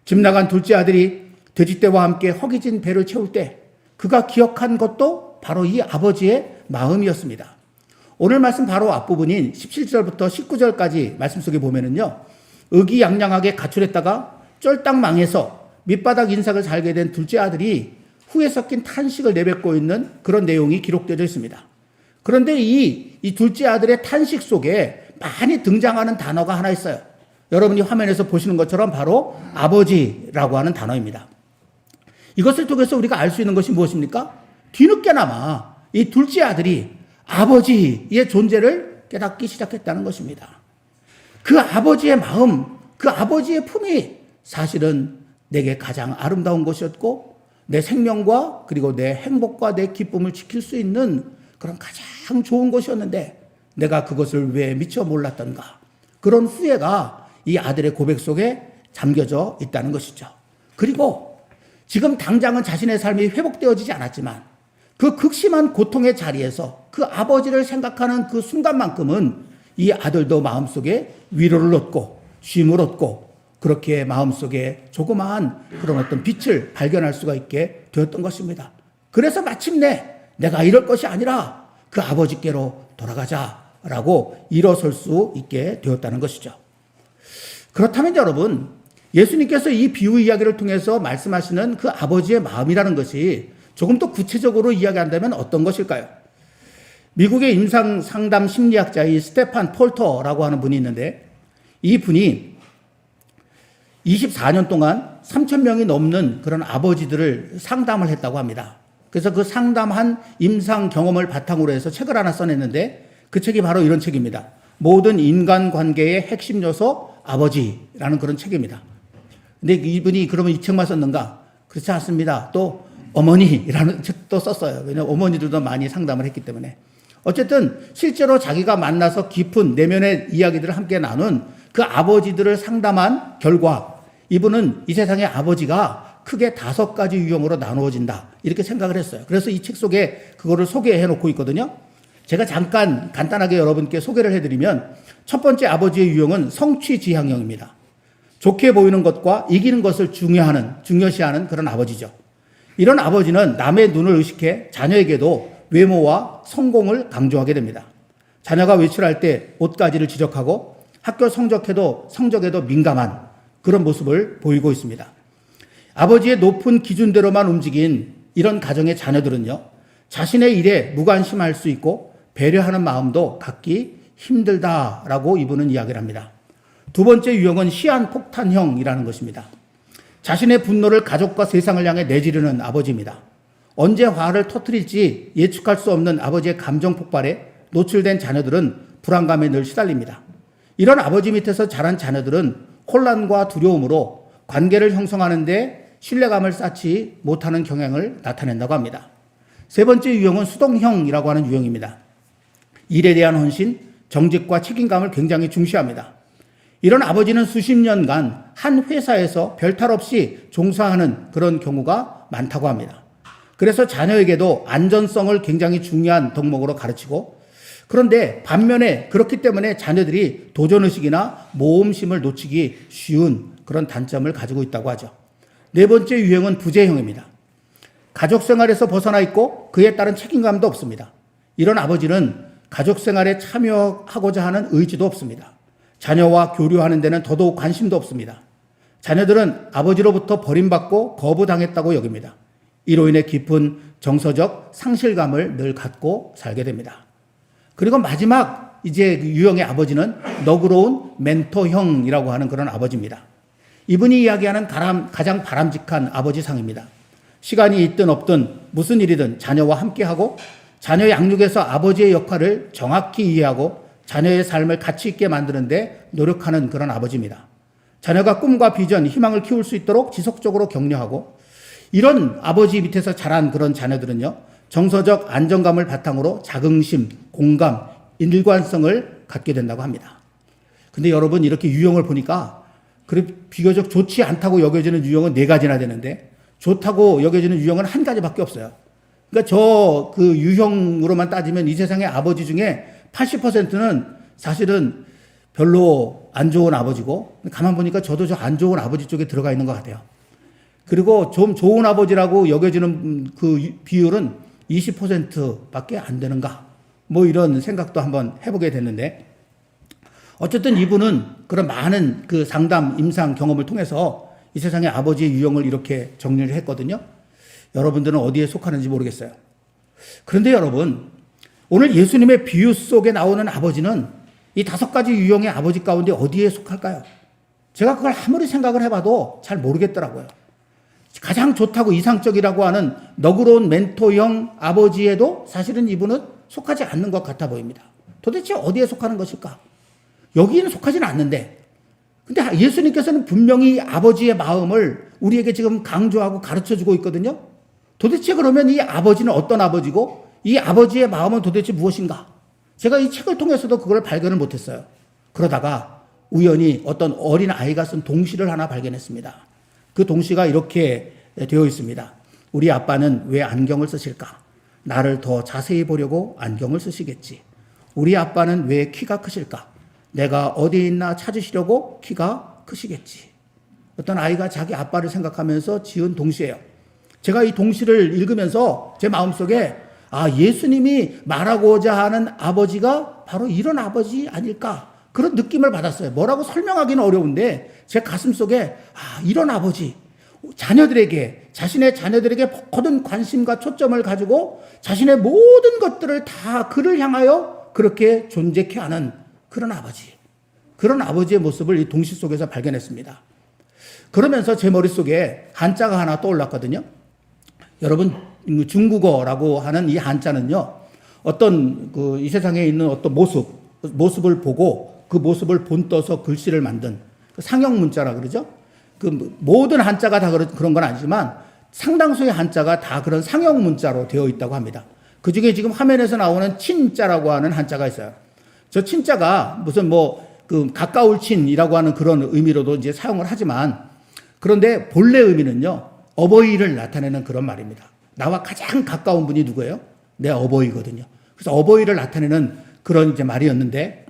집 나간 둘째 아들이 돼지떼와 함께 허기진 배를 채울 때 그가 기억한 것도 바로 이 아버지의 마음이었습니다. 오늘 말씀 바로 앞부분인 17절부터 19절까지 말씀 속에 보면은요, 의기양양하게 가출했다가 쫄딱 망해서 밑바닥 인생을 살게 된 둘째 아들이 후에 섞인 탄식을 내뱉고 있는 그런 내용이 기록되어 있습니다. 그런데 이 둘째 아들의 탄식 속에 많이 등장하는 단어가 하나 있어요. 여러분이 화면에서 보시는 것처럼 바로 아버지라고 하는 단어입니다. 이것을 통해서 우리가 알 수 있는 것이 무엇입니까? 뒤늦게나마 이 둘째 아들이 아버지의 존재를 깨닫기 시작했다는 것입니다. 그 아버지의 마음, 그 아버지의 품이 사실은 내게 가장 아름다운 것이었고 내 생명과 그리고 내 행복과 내 기쁨을 지킬 수 있는 그런 가장 좋은 것이었는데 내가 그것을 왜 미처 몰랐던가. 그런 후회가 이 아들의 고백 속에 잠겨져 있다는 것이죠. 그리고 지금 당장은 자신의 삶이 회복되어지지 않았지만 그 극심한 고통의 자리에서 그 아버지를 생각하는 그 순간만큼은 이 아들도 마음속에 위로를 얻고 쉼을 얻고 그렇게 마음속에 조그마한 그런 어떤 빛을 발견할 수가 있게 되었던 것입니다. 그래서 마침내 내가 이럴 것이 아니라 그 아버지께로 돌아가자라고 일어설 수 있게 되었다는 것이죠. 그렇다면 여러분, 예수님께서 이 비유 이야기를 통해서 말씀하시는 그 아버지의 마음이라는 것이 조금 더 구체적으로 이야기한다면 어떤 것일까요? 미국의 임상 상담 심리학자의 스테판 폴터라고 하는 분이 있는데 이 분이 24년 동안 3,000명이 넘는 그런 아버지들을 상담을 했다고 합니다. 그래서 그 상담한 임상 경험을 바탕으로 해서 책을 하나 써냈는데 그 책이 바로 이런 책입니다. 모든 인간관계의 핵심 요소 아버지라는 그런 책입니다. 근데 이분이 그러면 이 책만 썼는가? 그렇지 않습니다. 또 어머니라는 책도 썼어요. 왜냐하면 어머니들도 많이 상담을 했기 때문에. 어쨌든 실제로 자기가 만나서 깊은 내면의 이야기들을 함께 나눈 그 아버지들을 상담한 결과 이분은 이 세상의 아버지가 크게 5가지 유형으로 나누어진다. 이렇게 생각을 했어요. 그래서 이 책 속에 그거를 소개해 놓고 있거든요. 제가 잠깐 간단하게 여러분께 소개를 해드리면 첫 번째 아버지의 유형은 성취지향형입니다. 좋게 보이는 것과 이기는 것을 중요시하는 그런 아버지죠. 이런 아버지는 남의 눈을 의식해 자녀에게도 외모와 성공을 강조하게 됩니다. 자녀가 외출할 때 옷가지를 지적하고 학교 성적에도 민감한 그런 모습을 보이고 있습니다. 아버지의 높은 기준대로만 움직인 이런 가정의 자녀들은요, 자신의 일에 무관심할 수 있고 배려하는 마음도 갖기 힘들다라고 이분은 이야기를 합니다. 두 번째 유형은 시한폭탄형이라는 것입니다. 자신의 분노를 가족과 세상을 향해 내지르는 아버지입니다. 언제 화를 터뜨릴지 예측할 수 없는 아버지의 감정 폭발에 노출된 자녀들은 불안감에 늘 시달립니다. 이런 아버지 밑에서 자란 자녀들은 혼란과 두려움으로 관계를 형성하는데 신뢰감을 쌓지 못하는 경향을 나타낸다고 합니다. 세 번째 유형은 수동형이라고 하는 유형입니다. 일에 대한 헌신, 정직과 책임감을 굉장히 중시합니다. 이런 아버지는 수십 년간 한 회사에서 별탈 없이 종사하는 그런 경우가 많다고 합니다. 그래서 자녀에게도 안전성을 굉장히 중요한 덕목으로 가르치고, 그런데 반면에 그렇기 때문에 자녀들이 도전의식이나 모험심을 놓치기 쉬운 그런 단점을 가지고 있다고 하죠. 네 번째 유형은 부재형입니다. 가족 생활에서 벗어나 있고 그에 따른 책임감도 없습니다. 이런 아버지는 가족 생활에 참여하고자 하는 의지도 없습니다. 자녀와 교류하는 데는 더더욱 관심도 없습니다. 자녀들은 아버지로부터 버림받고 거부당했다고 여깁니다. 이로 인해 깊은 정서적 상실감을 늘 갖고 살게 됩니다. 그리고 마지막 이제 유형의 아버지는 너그러운 멘토형이라고 하는 그런 아버지입니다. 이분이 이야기하는 가장 바람직한 아버지상입니다. 시간이 있든 없든 무슨 일이든 자녀와 함께하고 자녀 양육에서 아버지의 역할을 정확히 이해하고 자녀의 삶을 가치 있게 만드는데 노력하는 그런 아버지입니다. 자녀가 꿈과 비전, 희망을 키울 수 있도록 지속적으로 격려하고, 이런 아버지 밑에서 자란 그런 자녀들은요, 정서적 안정감을 바탕으로 자긍심, 공감, 일관성을 갖게 된다고 합니다. 근데 여러분 이렇게 유형을 보니까 비교적 좋지 않다고 여겨지는 유형은 4가지나 되는데 좋다고 여겨지는 유형은 1가지밖에 없어요. 그러니까 저 그 유형으로만 따지면 이 세상의 아버지 중에 80%는 사실은 별로 안 좋은 아버지고, 가만 보니까 저도 저 안 좋은 아버지 쪽에 들어가 있는 것 같아요. 그리고 좀 좋은 아버지라고 여겨지는 그 비율은 20%밖에 안 되는가, 뭐 이런 생각도 한번 해보게 됐는데, 어쨌든 이분은 그런 많은 그 상담, 임상 경험을 통해서 이 세상의 아버지의 유형을 이렇게 정리를 했거든요. 여러분들은 어디에 속하는지 모르겠어요. 그런데 여러분, 오늘 예수님의 비유 속에 나오는 아버지는 이 5가지 유형의 아버지 가운데 어디에 속할까요? 제가 그걸 아무리 생각을 해봐도 잘 모르겠더라고요. 가장 좋다고 이상적이라고 하는 너그러운 멘토형 아버지에도 사실은 이분은 속하지 않는 것 같아 보입니다. 도대체 어디에 속하는 것일까? 여기는 속하지는 않는데, 근데 예수님께서는 분명히 아버지의 마음을 우리에게 지금 강조하고 가르쳐 주고 있거든요. 도대체 그러면 이 아버지는 어떤 아버지고 이 아버지의 마음은 도대체 무엇인가? 제가 이 책을 통해서도 그걸 발견을 못했어요. 그러다가 우연히 어떤 어린 아이가 쓴 동시를 하나 발견했습니다. 그 동시가 이렇게 되어 있습니다. 우리 아빠는 왜 안경을 쓰실까? 나를 더 자세히 보려고 안경을 쓰시겠지. 우리 아빠는 왜 키가 크실까? 내가 어디에 있나 찾으시려고 키가 크시겠지. 어떤 아이가 자기 아빠를 생각하면서 지은 동시예요. 제가 이 동시를 읽으면서 제 마음속에 예수님이 말하고자 하는 아버지가 바로 이런 아버지 아닐까, 그런 느낌을 받았어요. 뭐라고 설명하기는 어려운데 제 가슴속에 이런 아버지, 자신의 자녀들에게 모든 관심과 초점을 가지고 자신의 모든 것들을 다 그를 향하여 그렇게 존재케 하는 그런 아버지, 그런 아버지의 모습을 이 동시 속에서 발견했습니다. 그러면서 제 머릿속에 한자가 하나 떠올랐거든요. 여러분, 중국어라고 하는 이 한자는요, 어떤 이 세상에 있는 어떤 모습을 보고 그 모습을 본떠서 글씨를 만든 상형 문자라 그러죠. 그 모든 한자가 다 그런 건 아니지만 상당수의 한자가 다 그런 상형 문자로 되어 있다고 합니다. 그 중에 지금 화면에서 나오는 친자라고 하는 한자가 있어요. 저 친자가 무슨 가까울 친이라고 하는 그런 의미로도 이제 사용을 하지만, 그런데 본래 의미는요, 어버이를 나타내는 그런 말입니다. 나와 가장 가까운 분이 누구예요? 내 어버이거든요. 그래서 어버이를 나타내는 그런 이제 말이었는데,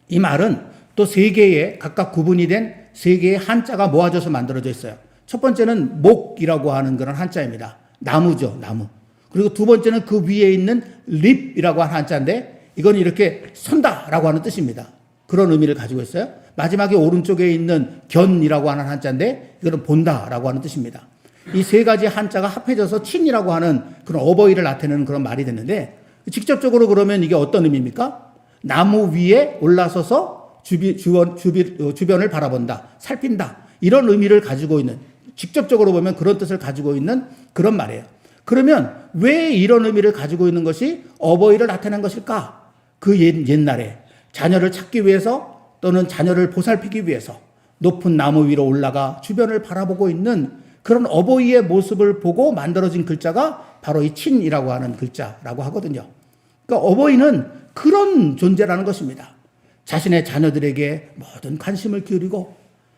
이 말은 또 3개의 각각 구분이 된 3개의 한자가 모아져서 만들어져 있어요. 첫 번째는 목이라고 하는 그런 한자입니다. 나무죠, 나무. 그리고 두 번째는 그 위에 있는 립이라고 하는 한자인데, 이건 이렇게 선다라고 하는 뜻입니다. 그런 의미를 가지고 있어요. 마지막에 오른쪽에 있는 견이라고 하는 한자인데, 이거는 본다라고 하는 뜻입니다. 이 3가지 한자가 합해져서 친이라고 하는 그런 어버이를 나타내는 그런 말이 됐는데, 직접적으로 그러면 이게 어떤 의미입니까? 나무 위에 올라서서 주변을 바라본다, 살핀다, 이런 의미를 가지고 있는, 직접적으로 보면 그런 뜻을 가지고 있는 그런 말이에요. 그러면 왜 이런 의미를 가지고 있는 것이 어버이를 나타낸 것일까? 그 옛날에 자녀를 찾기 위해서 또는 자녀를 보살피기 위해서 높은 나무 위로 올라가 주변을 바라보고 있는 그런 어버이의 모습을 보고 만들어진 글자가 바로 이 친이라고 하는 글자라고 하거든요. 그러니까 어버이는 그런 존재라는 것입니다. 자신의 자녀들에게 모든 관심을 기울이고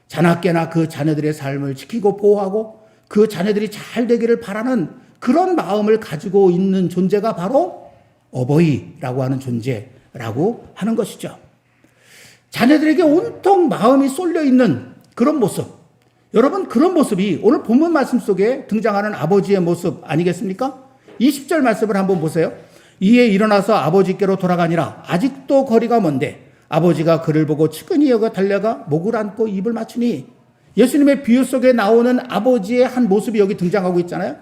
자나깨나 그 자녀들의 삶을 지키고 보호하고 그 자녀들이 잘 되기를 바라는 그런 마음을 가지고 있는 존재가 바로 어버이라고 하는 존재라고 하는 것이죠. 자녀들에게 온통 마음이 쏠려 있는 그런 모습, 여러분, 그런 모습이 오늘 본문 말씀 속에 등장하는 아버지의 모습 아니겠습니까? 20절 말씀을 한번 보세요. 이에 일어나서 아버지께로 돌아가니라. 아직도 거리가 먼데 아버지가 그를 보고 측은히 여겨 달려가 목을 안고 입을 맞추니. 예수님의 비유 속에 나오는 아버지의 한 모습이 여기 등장하고 있잖아요.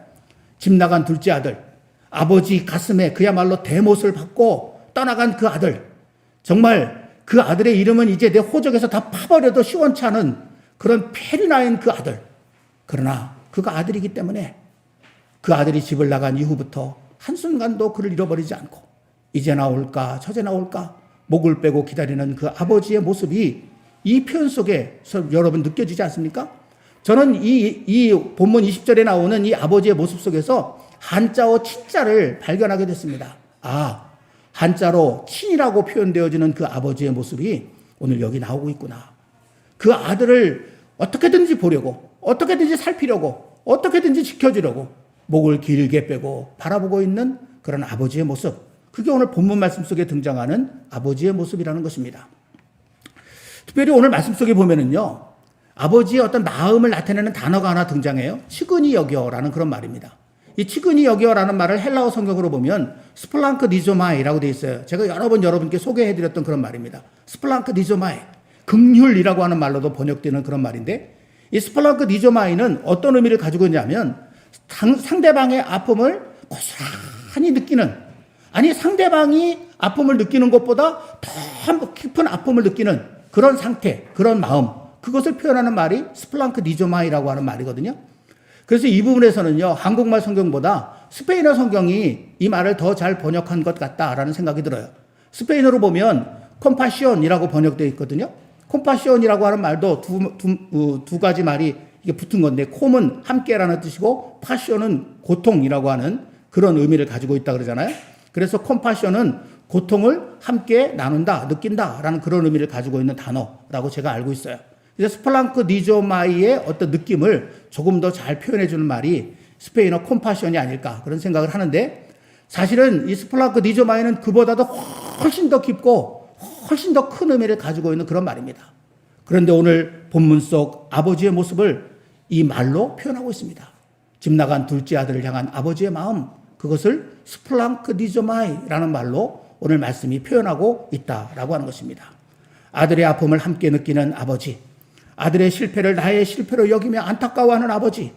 집 나간 둘째 아들, 아버지 가슴에 그야말로 대못을 받고 떠나간 그 아들, 정말 그 아들의 이름은 이제 내 호적에서 다 파버려도 시원치 않은 그런 폐리 나인 그 아들. 그러나 그가 아들이기 때문에 그 아들이 집을 나간 이후부터 한순간도 그를 잃어버리지 않고 이제 나올까 저제 나올까 목을 빼고 기다리는 그 아버지의 모습이 이 표현 속에 여러분 느껴지지 않습니까? 저는 이 본문 20절에 나오는 이 아버지의 모습 속에서 한자어 친자를 발견하게 됐습니다. 한자로 친이라고 표현되어지는 그 아버지의 모습이 오늘 여기 나오고 있구나. 그 아들을 어떻게든지 보려고, 어떻게든지 살피려고, 어떻게든지 지켜주려고 목을 길게 빼고 바라보고 있는 그런 아버지의 모습. 그게 오늘 본문 말씀 속에 등장하는 아버지의 모습이라는 것입니다. 특별히 오늘 말씀 속에 보면은요, 아버지의 어떤 마음을 나타내는 단어가 하나 등장해요. 치근히 여겨라는 그런 말입니다. 이 치근히 여겨라는 말을 헬라어 성경으로 보면 스플랑크 니조마이라고 되어 있어요. 제가 여러 번 여러분께 소개해드렸던 그런 말입니다. 스플랑크 니조마이, 긍휼이라고 하는 말로도 번역되는 그런 말인데, 이 스플랑크 니조마이는 어떤 의미를 가지고 있냐면 상대방의 아픔을 고스란히 느끼는, 아니 상대방이 아픔을 느끼는 것보다 더 깊은 아픔을 느끼는 그런 상태, 그런 마음, 그것을 표현하는 말이 스플랑크 니조마이라고 하는 말이거든요. 그래서 이 부분에서는요, 한국말 성경보다 스페인어 성경이 이 말을 더 잘 번역한 것 같다라는 생각이 들어요. 스페인어로 보면 컴파시온이라고 번역되어 있거든요. 컴파시온이라고 하는 말도 두 가지 말이 이게 붙은 건데, 콤은 함께라는 뜻이고 파시온은 고통이라고 하는 그런 의미를 가지고 있다 그러잖아요. 그래서 컴파시온은 고통을 함께 나눈다, 느낀다라는 그런 의미를 가지고 있는 단어라고 제가 알고 있어요. 그래서 스플랑크 니조마이의 어떤 느낌을 조금 더 잘 표현해 주는 말이 스페인어 콤파시온이 아닐까 그런 생각을 하는데, 사실은 이 스플랑크 니조마이는 그보다도 훨씬 더 깊고 훨씬 더 큰 의미를 가지고 있는 그런 말입니다. 그런데 오늘 본문 속 아버지의 모습을 이 말로 표현하고 있습니다. 집 나간 둘째 아들을 향한 아버지의 마음, 그것을 스플랑크 니조마이라는 말로 오늘 말씀이 표현하고 있다라고 하는 것입니다. 아들의 아픔을 함께 느끼는 아버지, 아들의 실패를 나의 실패로 여기며 안타까워하는 아버지,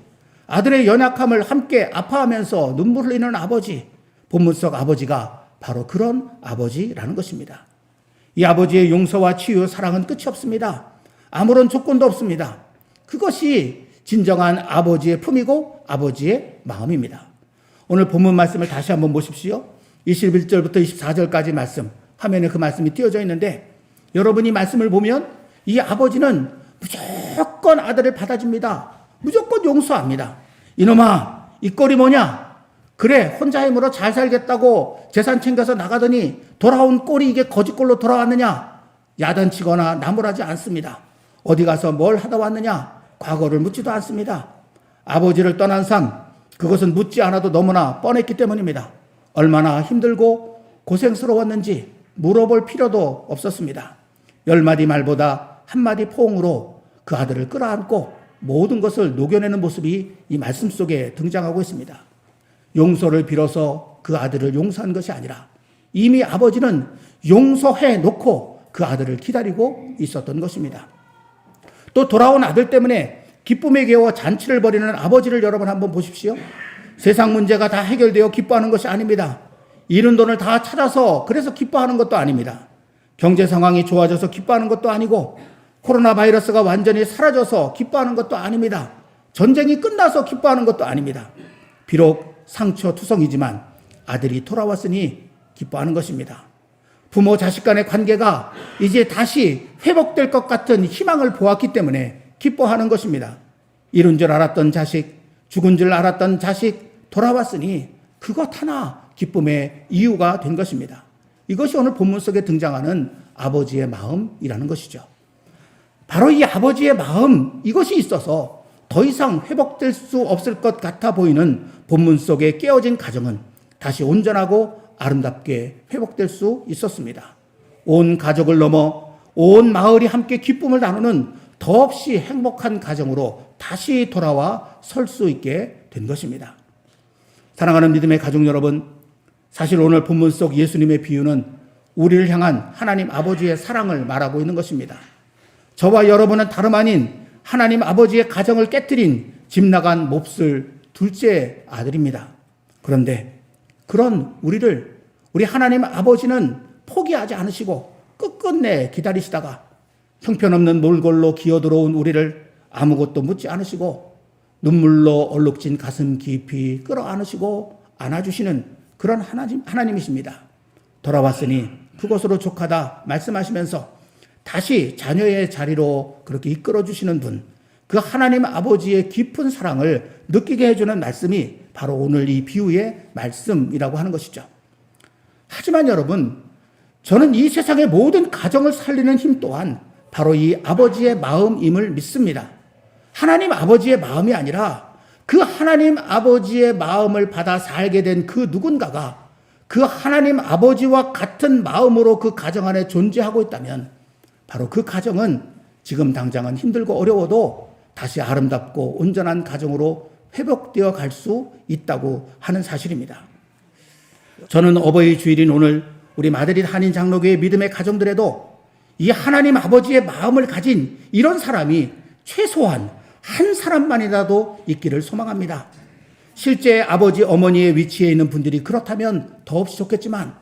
아들의 연약함을 함께 아파하면서 눈물 흘리는 아버지, 본문 속 아버지가 바로 그런 아버지라는 것입니다. 이 아버지의 용서와 치유, 사랑은 끝이 없습니다. 아무런 조건도 없습니다. 그것이 진정한 아버지의 품이고 아버지의 마음입니다. 오늘 본문 말씀을 다시 한번 보십시오. 21절부터 24절까지 말씀, 화면에 그 말씀이 띄어져 있는데, 여러분이 말씀을 보면 이 아버지는 무조건 아들을 받아줍니다. 무조건 용서합니다. 이놈아, 이 꼴이 뭐냐? 그래, 혼자 힘으로 잘 살겠다고 재산 챙겨서 나가더니 돌아온 꼴이 이게 거짓꼴로 돌아왔느냐? 야단치거나 나무라지 않습니다. 어디 가서 뭘 하다 왔느냐? 과거를 묻지도 않습니다. 아버지를 떠난 삶, 그것은 묻지 않아도 너무나 뻔했기 때문입니다. 얼마나 힘들고 고생스러웠는지 물어볼 필요도 없었습니다. 10마디 말보다 한마디 포옹으로 그 아들을 끌어안고 모든 것을 녹여내는 모습이 이 말씀 속에 등장하고 있습니다. 용서를 빌어서 그 아들을 용서한 것이 아니라 이미 아버지는 용서해 놓고 그 아들을 기다리고 있었던 것입니다. 또 돌아온 아들 때문에 기쁨에 겨워 잔치를 벌이는 아버지를 여러분 한번 보십시오. 세상 문제가 다 해결되어 기뻐하는 것이 아닙니다. 잃은 돈을 다 찾아서 그래서 기뻐하는 것도 아닙니다. 경제 상황이 좋아져서 기뻐하는 것도 아니고, 코로나 바이러스가 완전히 사라져서 기뻐하는 것도 아닙니다. 전쟁이 끝나서 기뻐하는 것도 아닙니다. 비록 상처투성이지만 아들이 돌아왔으니 기뻐하는 것입니다. 부모 자식 간의 관계가 이제 다시 회복될 것 같은 희망을 보았기 때문에 기뻐하는 것입니다. 이룬 줄 알았던 자식, 죽은 줄 알았던 자식 돌아왔으니 그것 하나 기쁨의 이유가 된 것입니다. 이것이 오늘 본문 속에 등장하는 아버지의 마음이라는 것이죠. 바로 이 아버지의 마음, 이것이 있어서 더 이상 회복될 수 없을 것 같아 보이는 본문 속에 깨어진 가정은 다시 온전하고 아름답게 회복될 수 있었습니다. 온 가족을 넘어 온 마을이 함께 기쁨을 나누는 더없이 행복한 가정으로 다시 돌아와 설 수 있게 된 것입니다. 사랑하는 믿음의 가족 여러분, 사실 오늘 본문 속 예수님의 비유는 우리를 향한 하나님 아버지의 사랑을 말하고 있는 것입니다. 저와 여러분은 다름 아닌 하나님 아버지의 가정을 깨뜨린 집 나간 몹쓸 둘째 아들입니다. 그런데 그런 우리 하나님 아버지는 포기하지 않으시고 끝끝내 기다리시다가 형편없는 몰골로 기어들어온 우리를 아무것도 묻지 않으시고 눈물로 얼룩진 가슴 깊이 끌어안으시고 안아주시는 그런 하나님이십니다. 돌아왔으니 그것으로 족하다 말씀하시면서 다시 자녀의 자리로 그렇게 이끌어주시는 분, 그 하나님 아버지의 깊은 사랑을 느끼게 해주는 말씀이 바로 오늘 이 비유의 말씀이라고 하는 것이죠. 하지만 여러분, 저는 이 세상의 모든 가정을 살리는 힘 또한 바로 이 아버지의 마음임을 믿습니다. 하나님 아버지의 마음이 아니라 그 하나님 아버지의 마음을 받아 살게 된 그 누군가가 그 하나님 아버지와 같은 마음으로 그 가정 안에 존재하고 있다면 바로 그 가정은 지금 당장은 힘들고 어려워도 다시 아름답고 온전한 가정으로 회복되어 갈 수 있다고 하는 사실입니다. 저는 어버이 주일인 오늘 우리 마드리드 한인 장로교회 믿음의 가정들에도 이 하나님 아버지의 마음을 가진 이런 사람이 최소한 한 사람만이라도 있기를 소망합니다. 실제 아버지 어머니의 위치에 있는 분들이 그렇다면 더없이 좋겠지만,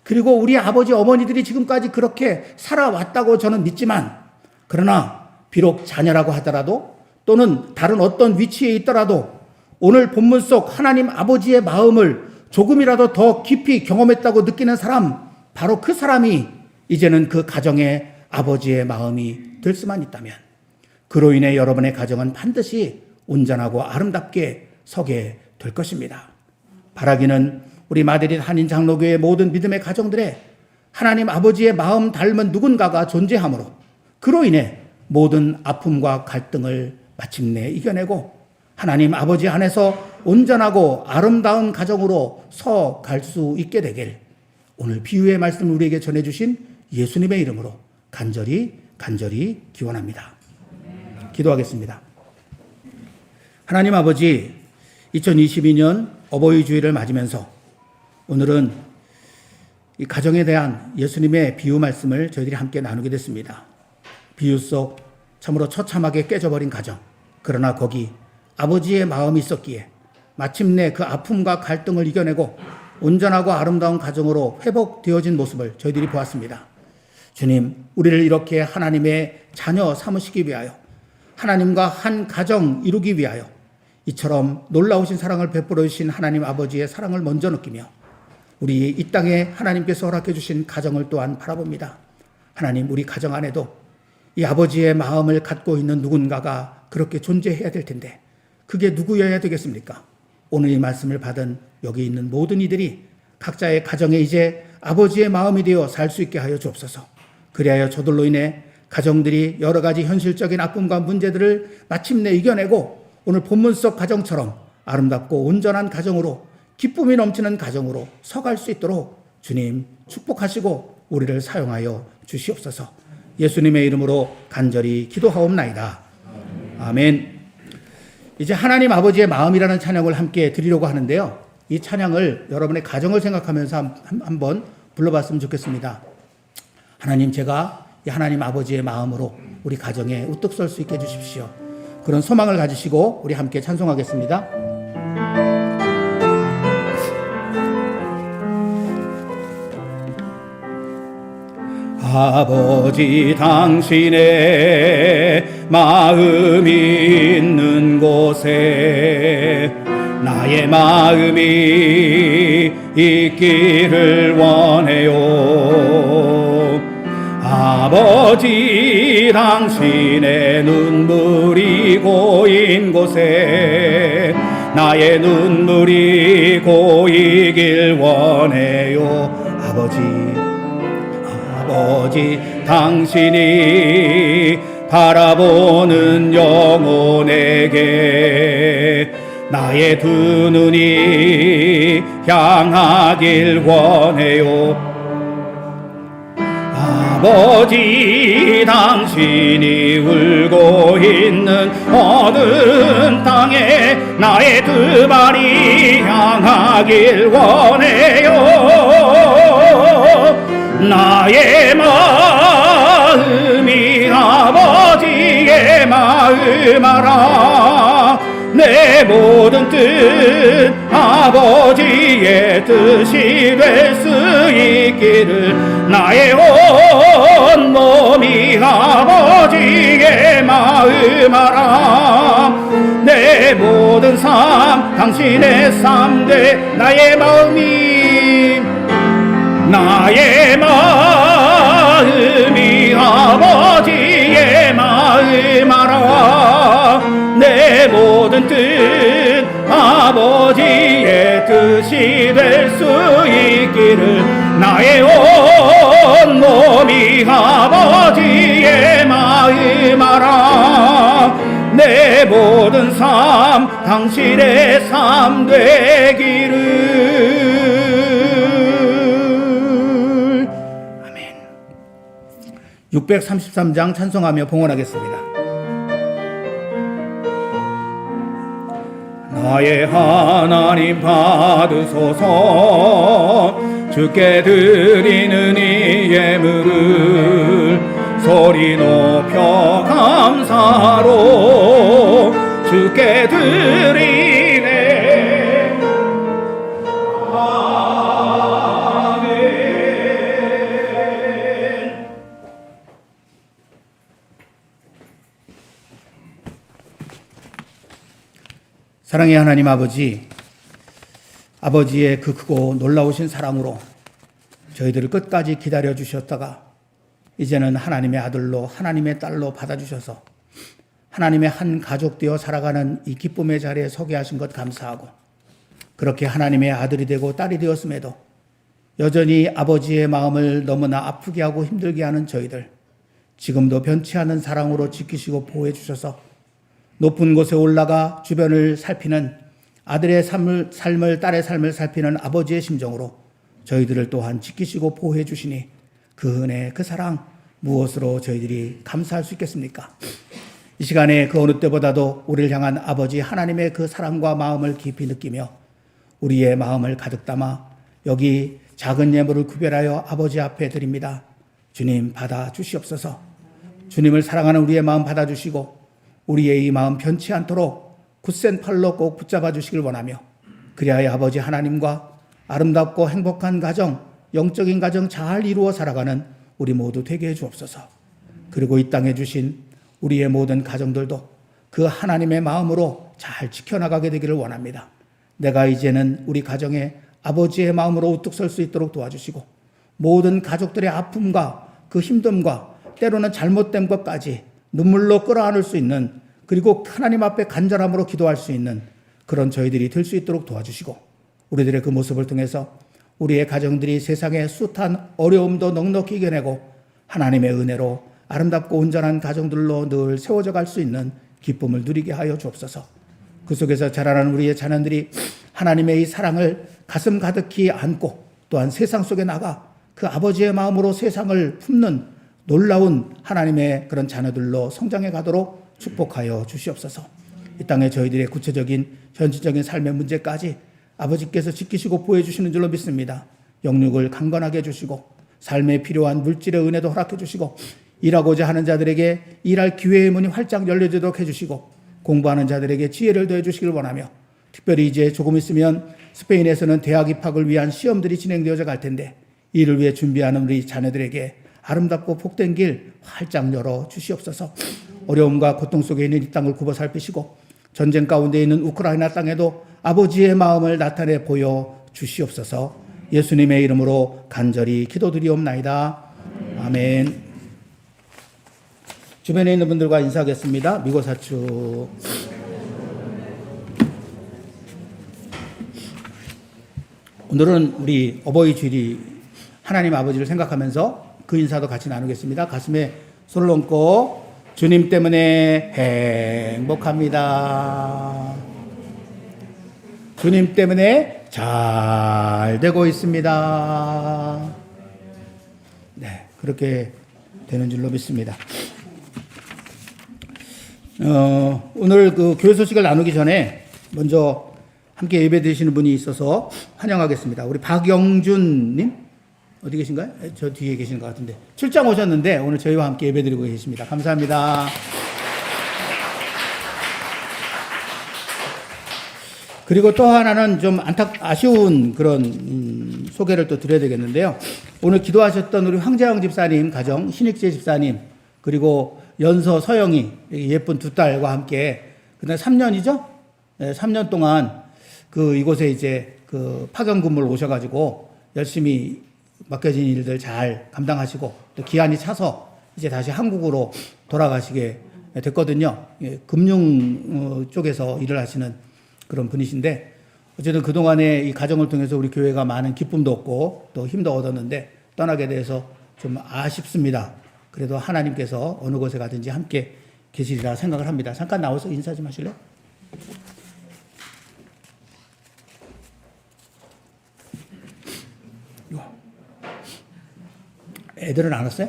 그리고 우리 아버지 어머니들이 지금까지 그렇게 살아왔다고 저는 믿지만, 그러나 비록 자녀라고 하더라도 또는 다른 어떤 위치에 있더라도 오늘 본문 속 하나님 아버지의 마음을 조금이라도 더 깊이 경험했다고 느끼는 사람, 바로 그 사람이 이제는 그 가정의 아버지의 마음이 될 수만 있다면 그로 인해 여러분의 가정은 반드시 온전하고 아름답게 서게 될 것입니다. 바라기는 우리 마드리드 한인 장로교회 모든 믿음의 가정들의 하나님 아버지의 마음 닮은 누군가가 존재하므로 그로 인해 모든 아픔과 갈등을 마침내 이겨내고 하나님 아버지 안에서 온전하고 아름다운 가정으로 서 갈 수 있게 되길 오늘 비유의 말씀을 우리에게 전해주신 예수님의 이름으로 간절히 기원합니다. 기도하겠습니다. 하나님 아버지, 2022년 어버이 주일을 맞으면서 오늘은 이 가정에 대한 예수님의 비유 말씀을 저희들이 함께 나누게 됐습니다. 비유 속 참으로 처참하게 깨져버린 가정, 그러나 거기 아버지의 마음이 있었기에 마침내 그 아픔과 갈등을 이겨내고 온전하고 아름다운 가정으로 회복되어진 모습을 저희들이 보았습니다. 주님, 우리를 이렇게 하나님의 자녀 삼으시기 위하여 하나님과 한 가정 이루기 위하여 이처럼 놀라우신 사랑을 베풀어 주신 하나님 아버지의 사랑을 먼저 느끼며 우리 이 땅에 하나님께서 허락해 주신 가정을 또한 바라봅니다. 하나님, 우리 가정 안에도 이 아버지의 마음을 갖고 있는 누군가가 그렇게 존재해야 될 텐데 그게 누구여야 되겠습니까? 오늘 이 말씀을 받은 여기 있는 모든 이들이 각자의 가정에 이제 아버지의 마음이 되어 살 수 있게 하여 주옵소서. 그리하여 저들로 인해 가정들이 여러 가지 현실적인 아픔과 문제들을 마침내 이겨내고 오늘 본문 속 가정처럼 아름답고 온전한 가정으로 기쁨이 넘치는 가정으로 서갈 수 있도록 주님 축복하시고 우리를 사용하여 주시옵소서. 예수님의 이름으로 간절히 기도하옵나이다. 아멘. 이제 하나님 아버지의 마음이라는 찬양을 함께 드리려고 하는데요. 이 찬양을 여러분의 가정을 생각하면서 한번 불러봤으면 좋겠습니다. 하나님, 제가 이 하나님 아버지의 마음으로 우리 가정에 우뚝 설 수 있게 해주십시오. 그런 소망을 가지시고 우리 함께 찬송하겠습니다. 아버지, 당신의 마음이 있는 곳에 나의 마음이 있기를 원해요. 아버지, 당신의 눈물이 고인 곳에 나의 눈물이 고이길 원해요. 아버지, 당신이 바라보는 영혼에게 나의 두 눈이 향하길 원해요. 아버지, 당신이 울고 있는 어두운 땅에 나의 두 발이 향하길 원해요. 나의 마음이 아버지의 마음 알아. 내 모든 뜻 아버지의 뜻이 될 수 있기를 나의 온 몸이 아버지의 마음 알아. 내 모든 삶 당신의 삶 돼. 나의 마음이 아버지의 마음 알아. 내 모든 뜻 아버지의 뜻이 될 수 있기를 나의 온 어미 아버지의 마음 알아 내 모든 삶 당신의 삶 되기를. 아멘. 633장 찬송하며 봉헌하겠습니다. 나의 하나님 받으소서 주께 드리는 이 예물을 소리 높여 감사로 주께 드리네. 아멘. 사랑의 하나님 아버지, 아버지의 그 크고 놀라우신 사랑으로 저희들을 끝까지 기다려 주셨다가 이제는 하나님의 아들로 하나님의 딸로 받아주셔서 하나님의 한 가족 되어 살아가는 이 기쁨의 자리에 서게 하신 것 감사하고, 그렇게 하나님의 아들이 되고 딸이 되었음에도 여전히 아버지의 마음을 너무나 아프게 하고 힘들게 하는 저희들, 지금도 변치 않은 사랑으로 지키시고 보호해 주셔서 높은 곳에 올라가 주변을 살피는 아들의 삶을 딸의 삶을 살피는 아버지의 심정으로 저희들을 또한 지키시고 보호해 주시니 그 은혜, 그 사랑 무엇으로 저희들이 감사할 수 있겠습니까? 이 시간에 그 어느 때보다도 우리를 향한 아버지 하나님의 그 사랑과 마음을 깊이 느끼며 우리의 마음을 가득 담아 여기 작은 예물을 구별하여 아버지 앞에 드립니다. 주님 받아 주시옵소서. 주님을 사랑하는 우리의 마음 받아 주시고 우리의 이 마음 변치 않도록 굳센 팔로 꼭 붙잡아 주시길 원하며, 그리하여 아버지 하나님과 아름답고 행복한 가정, 영적인 가정 잘 이루어 살아가는 우리 모두 되게 해 주옵소서. 그리고 이 땅에 주신 우리의 모든 가정들도 그 하나님의 마음으로 잘 지켜나가게 되기를 원합니다. 내가 이제는 우리 가정에 아버지의 마음으로 우뚝 설 수 있도록 도와주시고, 모든 가족들의 아픔과 그 힘듦과 때로는 잘못된 것까지 눈물로 끌어안을 수 있는, 그리고 하나님 앞에 간절함으로 기도할 수 있는 그런 저희들이 될 수 있도록 도와주시고, 우리들의 그 모습을 통해서 우리의 가정들이 세상의 숱한 어려움도 넉넉히 이겨내고 하나님의 은혜로 아름답고 온전한 가정들로 늘 세워져 갈 수 있는 기쁨을 누리게 하여 주옵소서. 그 속에서 자라나는 우리의 자녀들이 하나님의 이 사랑을 가슴 가득히 안고 또한 세상 속에 나가 그 아버지의 마음으로 세상을 품는 놀라운 하나님의 그런 자녀들로 성장해 가도록 축복하여 주시옵소서. 이 땅에 저희들의 구체적인 현실적인 삶의 문제까지 아버지께서 지키시고 보호해 주시는 줄로 믿습니다. 영육을 강건하게 해주시고 삶에 필요한 물질의 은혜도 허락해 주시고 일하고자 하는 자들에게 일할 기회의 문이 활짝 열려지도록 해주시고 공부하는 자들에게 지혜를 더해 주시길 원하며, 특별히 이제 조금 있으면 스페인에서는 대학 입학을 위한 시험들이 진행되어져 갈 텐데 이를 위해 준비하는 우리 자녀들에게 아름답고 복된 길 활짝 열어 주시옵소서. 어려움과 고통 속에 있는 이 땅을 굽어 살피시고 전쟁 가운데 있는 우크라이나 땅에도 아버지의 마음을 나타내 보여 주시옵소서. 예수님의 이름으로 간절히 기도드리옵나이다. 아멘. 주변에 있는 분들과 인사하겠습니다. 미고사축. 오늘은 우리 어버이 주일이 하나님 아버지를 생각하면서 그 인사도 같이 나누겠습니다. 가슴에 손을 얹고 주님 때문에 행복합니다. 주님 때문에 잘 되고 있습니다. 네, 그렇게 되는 줄로 믿습니다. 오늘 그 교회 소식을 나누기 전에 먼저 함께 예배 드리시는 분이 있어서 환영하겠습니다. 우리 박영준님 어디 계신가요? 저 뒤에 계시는 것 같은데 출장 오셨는데 오늘 저희와 함께 예배 드리고 계십니다. 감사합니다. 그리고 또 하나는 좀 아쉬운 그런 소개를 또 드려야 되겠는데요. 오늘 기도하셨던 우리 황재영 집사님 가정, 신익재 집사님, 그리고 연서 서영이 예쁜 두 딸과 함께 그날 3년이죠? 네, 3년 동안 그 이곳에 이제 그 파견 근무를 오셔가지고 열심히 맡겨진 일들 잘 감당하시고 또 기한이 차서 이제 다시 한국으로 돌아가시게 됐거든요. 예, 금융 쪽에서 일을 하시는 그런 분이신데 어쨌든 그동안에 이 가정을 통해서 우리 교회가 많은 기쁨도 얻고 또 힘도 얻었는데 떠나게 돼서 좀 아쉽습니다. 그래도 하나님께서 어느 곳에 가든지 함께 계시리라 생각을 합니다. 잠깐 나와서 인사 좀 하실래요? 애들은 안 왔어요?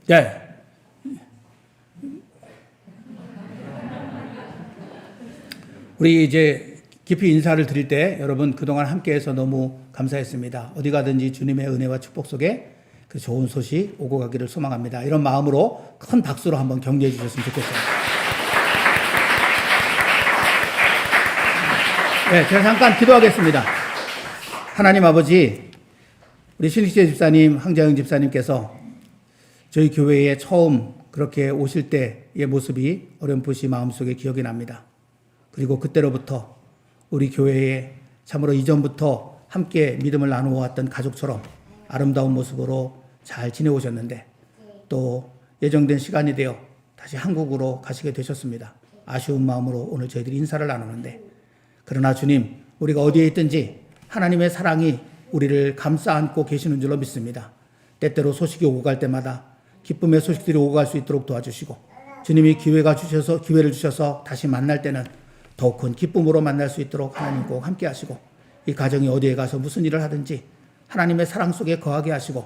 네. 우리 이제 깊이 인사를 드릴 때 여러분 그동안 함께해서 너무 감사했습니다. 어디 가든지 주님의 은혜와 축복 속에 그 좋은 소식 오고 가기를 소망합니다. 이런 마음으로 큰 박수로 한번 격려해 주셨으면 좋겠어요. 네, 제가 잠깐 기도하겠습니다. 하나님 아버지, 우리 신익재 집사님, 황자영 집사님께서 저희 교회에 처음 그렇게 오실 때의 모습이 어렴풋이 마음속에 기억이 납니다. 그리고 그때로부터 우리 교회에 참으로 이전부터 함께 믿음을 나누어 왔던 가족처럼 아름다운 모습으로 잘 지내오셨는데 또 예정된 시간이 되어 다시 한국으로 가시게 되셨습니다. 아쉬운 마음으로 오늘 저희들이 인사를 나누는데 그러나 주님, 우리가 어디에 있든지 하나님의 사랑이 우리를 감싸 안고 계시는 줄로 믿습니다. 때때로 소식이 오고 갈 때마다 기쁨의 소식들이 오고 갈 수 있도록 도와주시고 주님이 기회를 주셔서 다시 만날 때는 더욱 큰 기쁨으로 만날 수 있도록 하나님 꼭 함께 하시고 이 가정이 어디에 가서 무슨 일을 하든지 하나님의 사랑 속에 거하게 하시고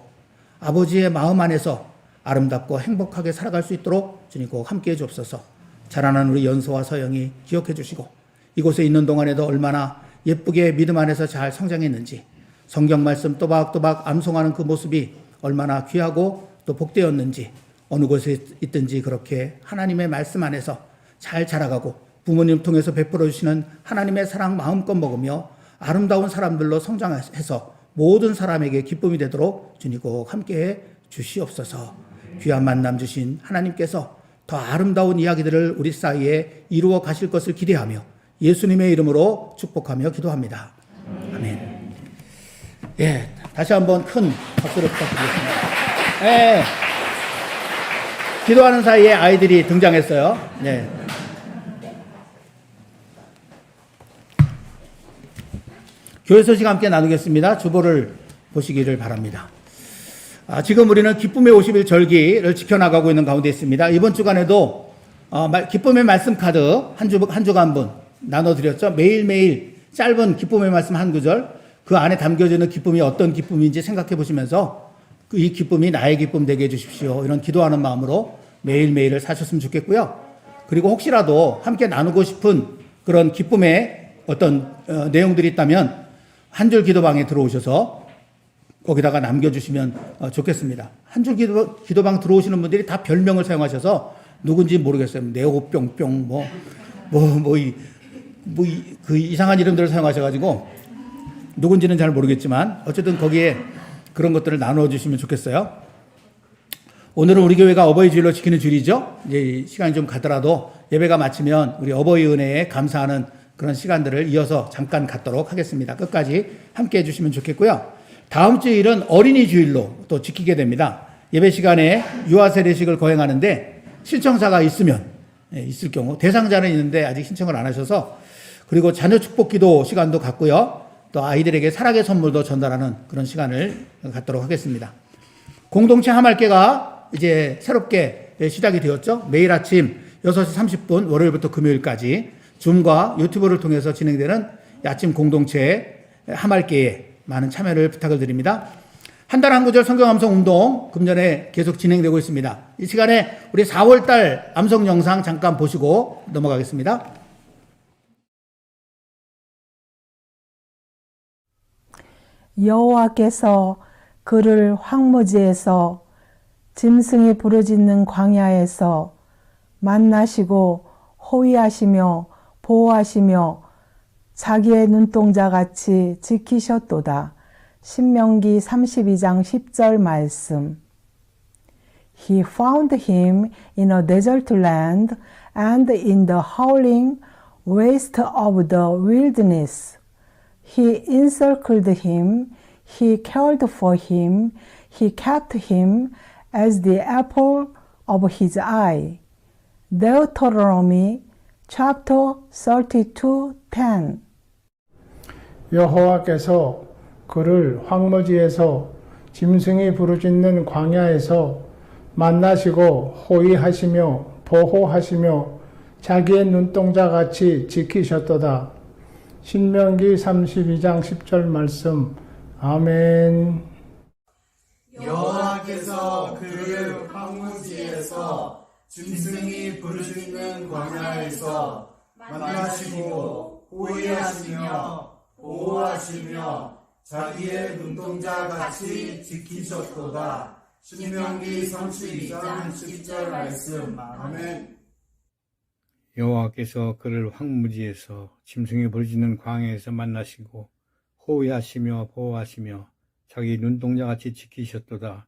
아버지의 마음 안에서 아름답고 행복하게 살아갈 수 있도록 주님 꼭 함께 해 주옵소서. 자라난 우리 연소와 서영이 기억해 주시고 이곳에 있는 동안에도 얼마나 예쁘게 믿음 안에서 잘 성장했는지 성경 말씀 또박또박 암송하는 그 모습이 얼마나 귀하고 또 복되었는지 어느 곳에 있든지 그렇게 하나님의 말씀 안에서 잘 자라가고 부모님 통해서 베풀어 주시는 하나님의 사랑 마음껏 먹으며 아름다운 사람들로 성장해서 모든 사람에게 기쁨이 되도록 주님 꼭 함께해 주시옵소서. 귀한 만남 주신 하나님께서 더 아름다운 이야기들을 우리 사이에 이루어 가실 것을 기대하며 예수님의 이름으로 축복하며 기도합니다. 아멘. 예, 다시 한번 큰 박수를 부탁드리겠습니다. 예, 기도하는 사이에 아이들이 등장했어요. 네. 교회 소식 함께 나누겠습니다. 주보를 보시기를 바랍니다. 지금 우리는 기쁨의 50일 절기를 지켜나가고 있는 가운데 있습니다. 이번 주간에도 기쁨의 말씀 카드 한 주간 한 분 나눠드렸죠. 매일매일 짧은 기쁨의 말씀 한 구절, 그 안에 담겨져 있는 기쁨이 어떤 기쁨인지 생각해 보시면서 이 기쁨이 나의 기쁨 되게 해주십시오. 이런 기도하는 마음으로 매일매일을 사셨으면 좋겠고요. 그리고 혹시라도 함께 나누고 싶은 그런 기쁨의 어떤 내용들이 있다면 한 줄 기도방에 들어오셔서 거기다가 남겨주시면 좋겠습니다. 한 줄 기도방 들어오시는 분들이 다 별명을 사용하셔서 누군지 모르겠어요. 네오뿅뿅 그 이상한 이름들을 사용하셔가지고 누군지는 잘 모르겠지만 어쨌든 거기에 그런 것들을 나누어 주시면 좋겠어요. 오늘은 우리 교회가 어버이 주일로 지키는 주일이죠. 이제 시간이 좀 가더라도 예배가 마치면 우리 어버이 은혜에 감사하는 그런 시간들을 이어서 잠깐 갖도록 하겠습니다. 끝까지 함께 해주시면 좋겠고요. 다음 주일은 어린이 주일로 또 지키게 됩니다. 예배 시간에 유아 세례식을 거행하는데 신청사가 있을 경우 대상자는 있는데 아직 신청을 안 하셔서 그리고 자녀 축복 기도 시간도 갖고요. 또 아이들에게 사랑의 선물도 전달하는 그런 시간을 갖도록 하겠습니다. 공동체 하말께가 이제 새롭게 시작이 되었죠. 매일 아침 6시 30분 월요일부터 금요일까지 줌과 유튜브를 통해서 진행되는 아침 공동체 하말께에 많은 참여를 부탁을 드립니다. 한 달 한 구절 성경 암송 운동 금년에 계속 진행되고 있습니다. 이 시간에 우리 4월달 암송 영상 잠깐 보시고 넘어가겠습니다. 여호와께서 그를 황무지에서 짐승이 부르짖는 광야에서 만나시고 호위하시며 보호하시며 자기의 눈동자같이 지키셨도다. 신명기 32장 10절 말씀. He found him in a desert land and in the howling waste of the wilderness. He encircled him, he cared for him, he kept him as the apple of his eye. Deuteronomy chapter 32:10. 여호와께서 그를 황무지에서 짐승이 부르짖는 광야에서 만나시고 호위하시며 보호하시며 자기의 눈동자같이 지키셨도다. 신명기 32장 10절 말씀. 아멘. 여호와께서 그를 황무지에서 짐승이 부르짖는 광야에서 만나시고 호위하시며 보호하시며 자기의 눈동자 같이 지키셨도다. 신명기 32장 10절 말씀. 아멘. 여호와께서 그를 황무지에서 짐승이 부르짖는 광야에서 만나시고 호위하시며 보호하시며 자기 눈동자같이 지키셨도다.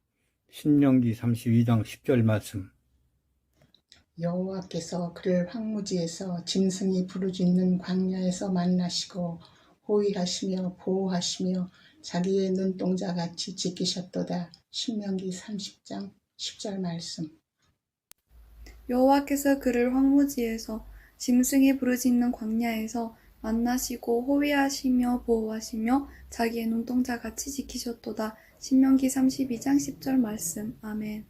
신명기 32장 10절 말씀. 여호와께서 그를 황무지에서 짐승이 부르짖는 광야에서 만나시고 호위하시며 보호하시며 자기의 눈동자같이 지키셨도다. 신명기 30장 10절 말씀. 여호와께서 그를 황무지에서 짐승이 부르짖는 광야에서 만나시고 호위하시며 보호하시며 자기의 눈동자같이 지키셨도다. 신명기 32장 10절 말씀. 아멘.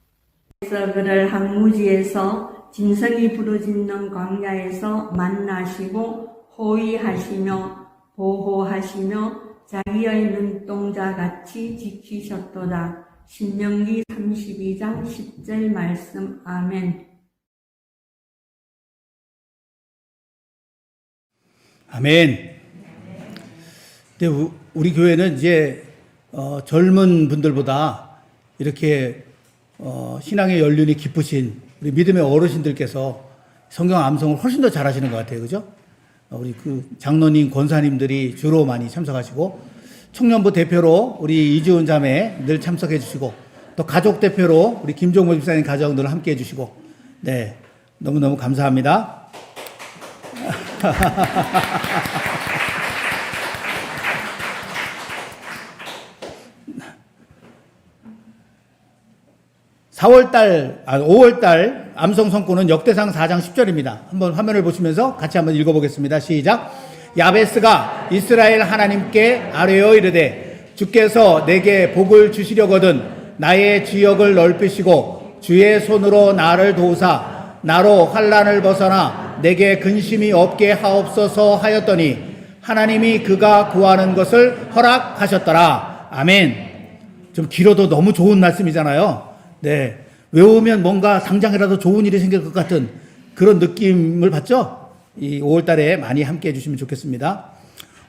그래서 그를 황무지에서 짐승이 부르짖는 광야에서 만나시고 호위하시며 보호하시며 자기의 눈동자같이 지키셨도다. 신명기 32장 10절 말씀. 아멘. 아멘. 근데 우리 교회는 이제 젊은 분들보다 이렇게 신앙의 연륜이 깊으신 우리 믿음의 어르신들께서 성경 암송을 훨씬 더 잘하시는 것 같아요, 그죠? 우리 그 장로님, 권사님들이 주로 많이 참석하시고 청년부 대표로 우리 이지훈 자매 늘 참석해 주시고 또 가족 대표로 우리 김종모 집사님 가정 늘 함께 해주시고 네 너무너무 감사합니다. 5월달 암송 선고는 역대상 4장 10절입니다. 한번 화면을 보시면서 같이 한번 읽어보겠습니다. 시작. 야베스가 이스라엘 하나님께 아뢰어 이르되 주께서 내게 복을 주시려거든 나의 지역을 넓히시고 주의 손으로 나를 도우사 나로 환난을 벗어나 내게 근심이 없게 하옵소서 하였더니 하나님이 그가 구하는 것을 허락하셨더라. 아멘. 좀 길어도 너무 좋은 말씀이잖아요. 네. 외우면 뭔가 당장이라도 좋은 일이 생길 것 같은 그런 느낌을 받죠? 이 5월 달에 많이 함께 해주시면 좋겠습니다.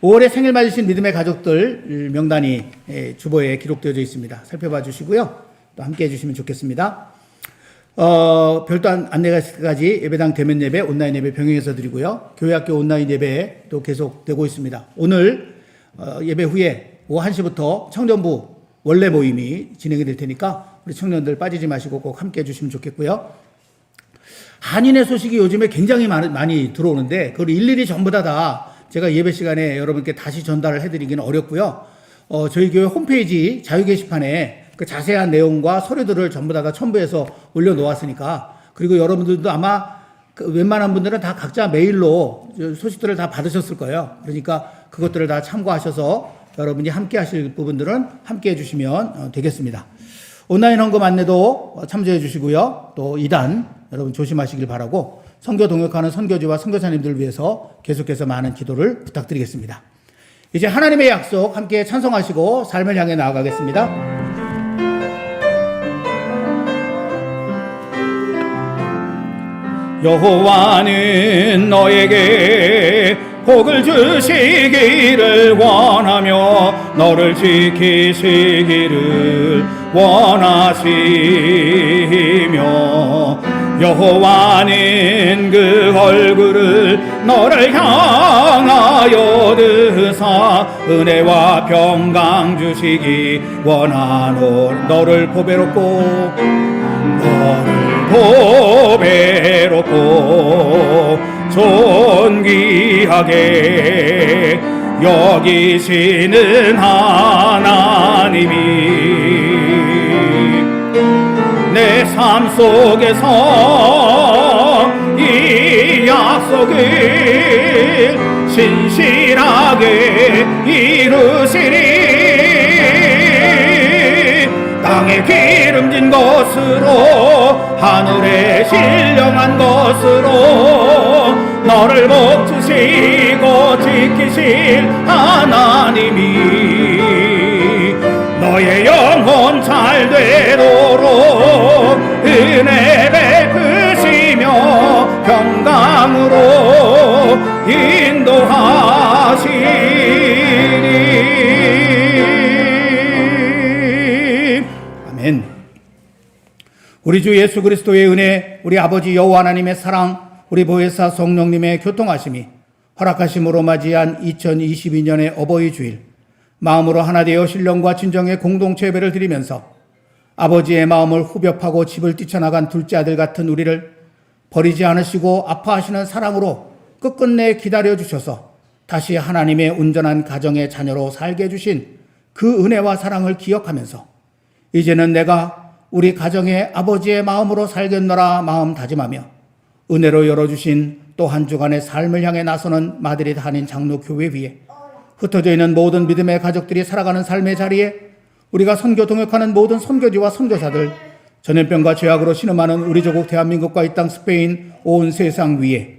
5월에 생일 맞으신 믿음의 가족들 명단이 주보에 기록되어져 있습니다. 살펴봐 주시고요. 또 함께 해주시면 좋겠습니다. 별도 안내까지 예배당 대면 예배, 온라인 예배 병행해서 드리고요. 교회학교 온라인 예배 또 계속되고 있습니다. 오늘 예배 후에 오후 1시부터 청년부 원래 모임이 진행이 될 테니까 우리 청년들 빠지지 마시고 꼭 함께 해주시면 좋겠고요. 한인의 소식이 요즘에 굉장히 많이 들어오는데 그걸 일일이 전부 다 제가 예배 시간에 여러분께 다시 전달을 해드리기는 어렵고요. 저희 교회 홈페이지 자유 게시판에 그 자세한 내용과 서류들을 전부 다 첨부해서 올려놓았으니까 그리고 여러분들도 아마 웬만한 분들은 다 각자 메일로 소식들을 다 받으셨을 거예요. 그러니까 그것들을 다 참고하셔서 여러분이 함께 하실 부분들은 함께 해주시면 되겠습니다. 온라인 헌금 안내도 참조해 주시고요. 또 이단 여러분 조심하시길 바라고 선교 동역하는 선교지와 선교사님들을 위해서 계속해서 많은 기도를 부탁드리겠습니다. 이제 하나님의 약속 함께 찬송하시고 삶을 향해 나아가겠습니다. 여호와는 너에게 복을 주시기를 원하며 너를 지키시기를 원하시며 여호와는 그 얼굴을 너를 향하여 드사 은혜와 평강 주시기 원하노 너를 보배롭고 존귀하게 여기시는 하나님이 내 삶 속에서 이 약속을 신실하게 이루시리 땅에 기름진 것으로 하늘에 신령한 것으로 너를 복주시고 지키실 하나님이 너의 영혼 잘 되도록 은혜 베푸시며 평강으로 인도하시리. 아멘. 우리 주 예수 그리스도의 은혜, 우리 아버지 여호와 하나님의 사랑, 우리 보혜사 성령님의 교통하심이 허락하심으로 맞이한 2022년의 어버이 주일, 마음으로 하나 되어 신령과 친정의 공동체 예배를 드리면서 아버지의 마음을 후벼파고 집을 뛰쳐나간 둘째 아들 같은 우리를 버리지 않으시고 아파하시는 사랑으로 끝끝내 기다려주셔서 다시 하나님의 온전한 가정의 자녀로 살게 해주신 그 은혜와 사랑을 기억하면서 이제는 내가 우리 가정의 아버지의 마음으로 살겠노라 마음 다짐하며 은혜로 열어주신 또 한 주간의 삶을 향해 나서는 마드리드 한인 장로교회 위에 흩어져 있는 모든 믿음의 가족들이 살아가는 삶의 자리에 우리가 선교 동역하는 모든 선교지와 선교사들, 전염병과 죄악으로 신음하는 우리 조국 대한민국과 이 땅 스페인 온 세상 위에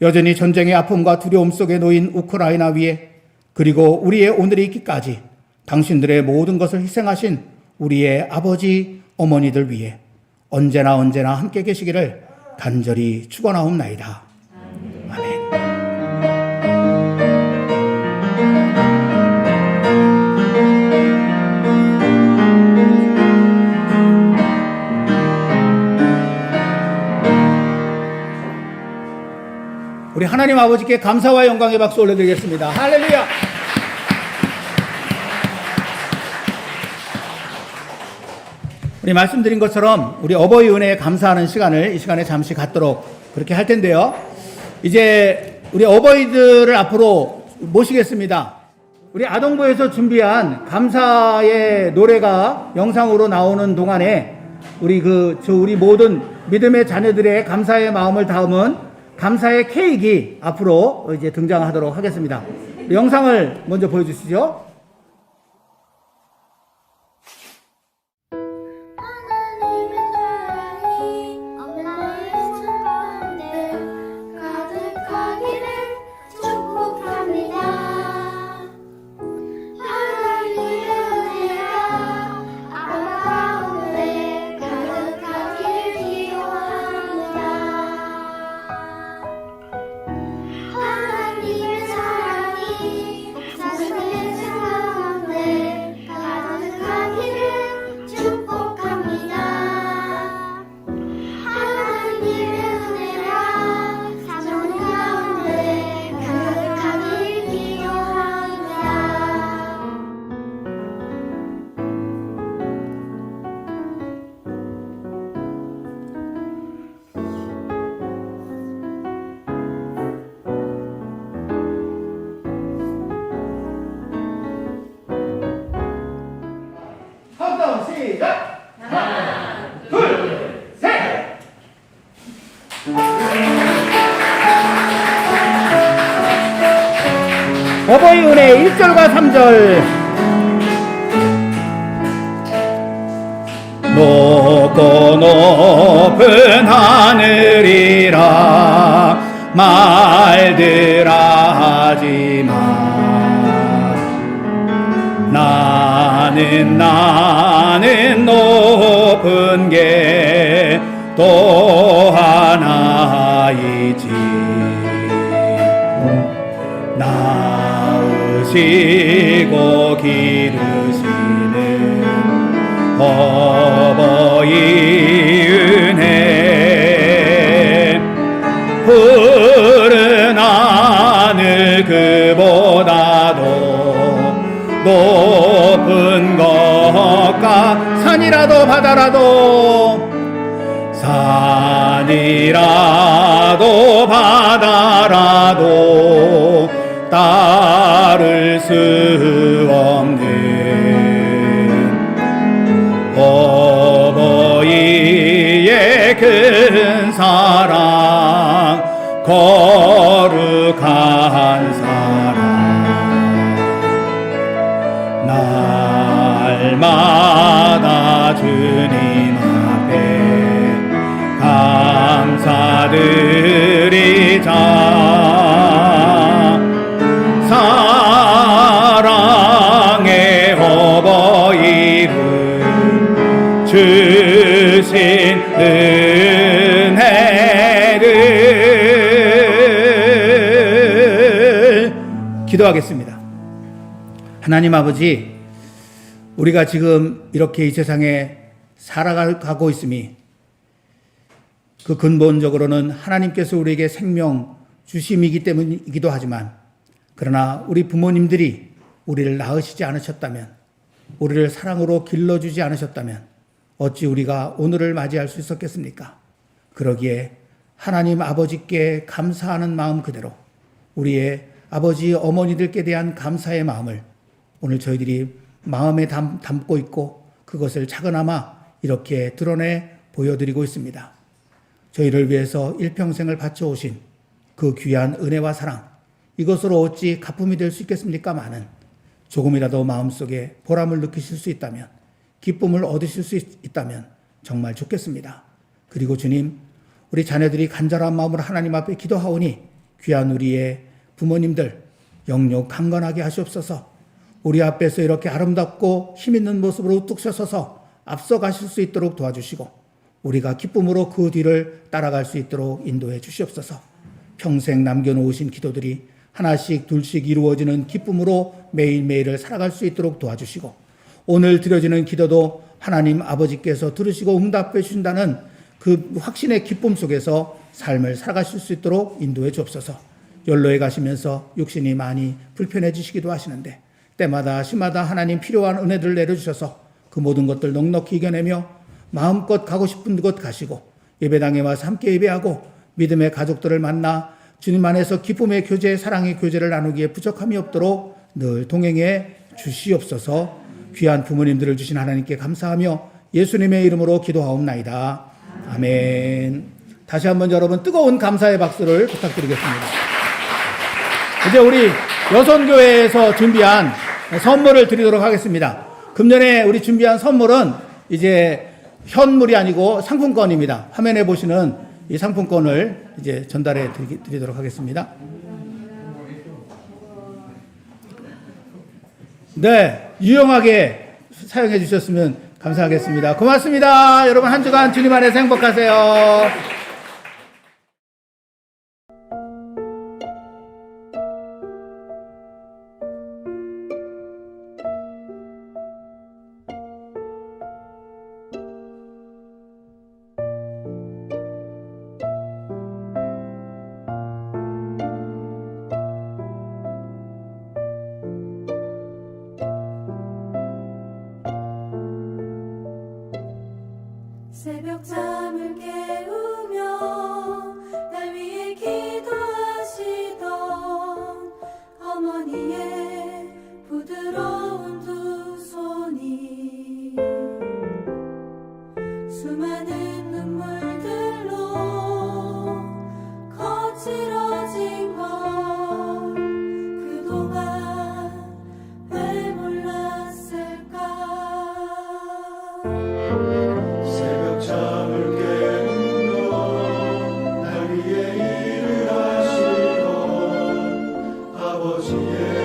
여전히 전쟁의 아픔과 두려움 속에 놓인 우크라이나 위에 그리고 우리의 오늘이 있기까지 당신들의 모든 것을 희생하신 우리의 아버지, 어머니들 위해 언제나 함께 계시기를 간절히 축원하옵나이다. 아멘. 우리 하나님 아버지께 감사와 영광의 박수 올려드리겠습니다. 할렐루야! 우리 말씀드린 것처럼 우리 어버이 은혜에 감사하는 시간을 이 시간에 잠시 갖도록 그렇게 할 텐데요. 이제 우리 어버이들을 앞으로 모시겠습니다. 우리 아동부에서 준비한 감사의 노래가 영상으로 나오는 동안에 우리 우리 모든 믿음의 자녀들의 감사의 마음을 담은 감사의 케이크 앞으로 이제 등장하도록 하겠습니다. 영상을 먼저 보여주시죠. 하나님의 사랑이 엄마의 손 가운데 가득하기를 축복합니다. 하나님의 은혜가 아빠 가운데 가득하기를 기도합니다. 하나님의 사랑이 자신의 손 가운데 가득하기를 축복합니다. 하나님의 은혜가 사정 가운데 가득하기를 기도합니다. 카운트다운 시작! 하나, 둘, 셋! 어버이 은혜 1절과 3절 높고 높은 하늘이라 말들아 하지마 나는 높은 게 또 하나 있지 나으시고 기르시는 어버이 은혜 푸른 하늘 그보다도 높은 것과 산이라도 바다라도 따를 수 없는 어버이의 큰 사랑 거룩한 사랑 날마다 주신 은혜를 기도하겠습니다. 하나님 아버지, 우리가 지금 이렇게 이 세상에 살아가고 있음이 그 근본적으로는 하나님께서 우리에게 생명 주심이기 때문이기도 하지만, 그러나 우리 부모님들이 우리를 낳으시지 않으셨다면, 우리를 사랑으로 길러주지 않으셨다면 어찌 우리가 오늘을 맞이할 수 있었겠습니까? 그러기에 하나님 아버지께 감사하는 마음 그대로 우리의 아버지 어머니들께 대한 감사의 마음을 오늘 저희들이 마음에 담고 있고 그것을 차근아마 이렇게 드러내 보여드리고 있습니다. 저희를 위해서 일평생을 바쳐오신 그 귀한 은혜와 사랑, 이것으로 어찌 가품이 될 수 있겠습니까마는 조금이라도 마음속에 보람을 느끼실 수 있다면, 기쁨을 얻으실 수 있다면 정말 좋겠습니다. 그리고 주님, 우리 자녀들이 간절한 마음으로 하나님 앞에 기도하오니 귀한 우리의 부모님들 영육 강건하게 하시옵소서. 우리 앞에서 이렇게 아름답고 힘있는 모습으로 우뚝 서서 앞서가실 수 있도록 도와주시고 우리가 기쁨으로 그 뒤를 따라갈 수 있도록 인도해 주시옵소서. 평생 남겨놓으신 기도들이 하나씩 둘씩 이루어지는 기쁨으로 매일매일을 살아갈 수 있도록 도와주시고, 오늘 드려지는 기도도 하나님 아버지께서 들으시고 응답해 주신다는 그 확신의 기쁨 속에서 삶을 살아가실 수 있도록 인도해 주옵소서. 연로에 가시면서 육신이 많이 불편해지시기도 하시는데 때마다 시마다 하나님 필요한 은혜들을 내려주셔서 그 모든 것들 넉넉히 이겨내며 마음껏 가고 싶은 곳 가시고 예배당에 와서 함께 예배하고 믿음의 가족들을 만나 주님 안에서 기쁨의 교제, 사랑의 교제를 나누기에 부족함이 없도록 늘 동행해 주시옵소서. 귀한 부모님들을 주신 하나님께 감사하며 예수님의 이름으로 기도하옵나이다. 아멘. 다시 한번 여러분 뜨거운 감사의 박수를 부탁드리겠습니다. 이제 우리 여선교회에서 준비한 선물을 드리도록 하겠습니다. 금년에 우리 준비한 선물은 이제 현물이 아니고 상품권입니다. 화면에 보시는 이 상품권을 이제 전달해 드리도록 하겠습니다. 네, 유용하게 사용해 주셨으면 감사하겠습니다. 고맙습니다. 여러분 한 주간 주님 안에서 행복하세요. 새벽 잠을 깨우며 날 위해 기도하시던 어머니의 부드러운 두 손이 수많은 눈물들로 거칠어진 걸 그동안 왜 몰랐을까. 잠을 깨우며 날 위해 일을 하시던 아버지의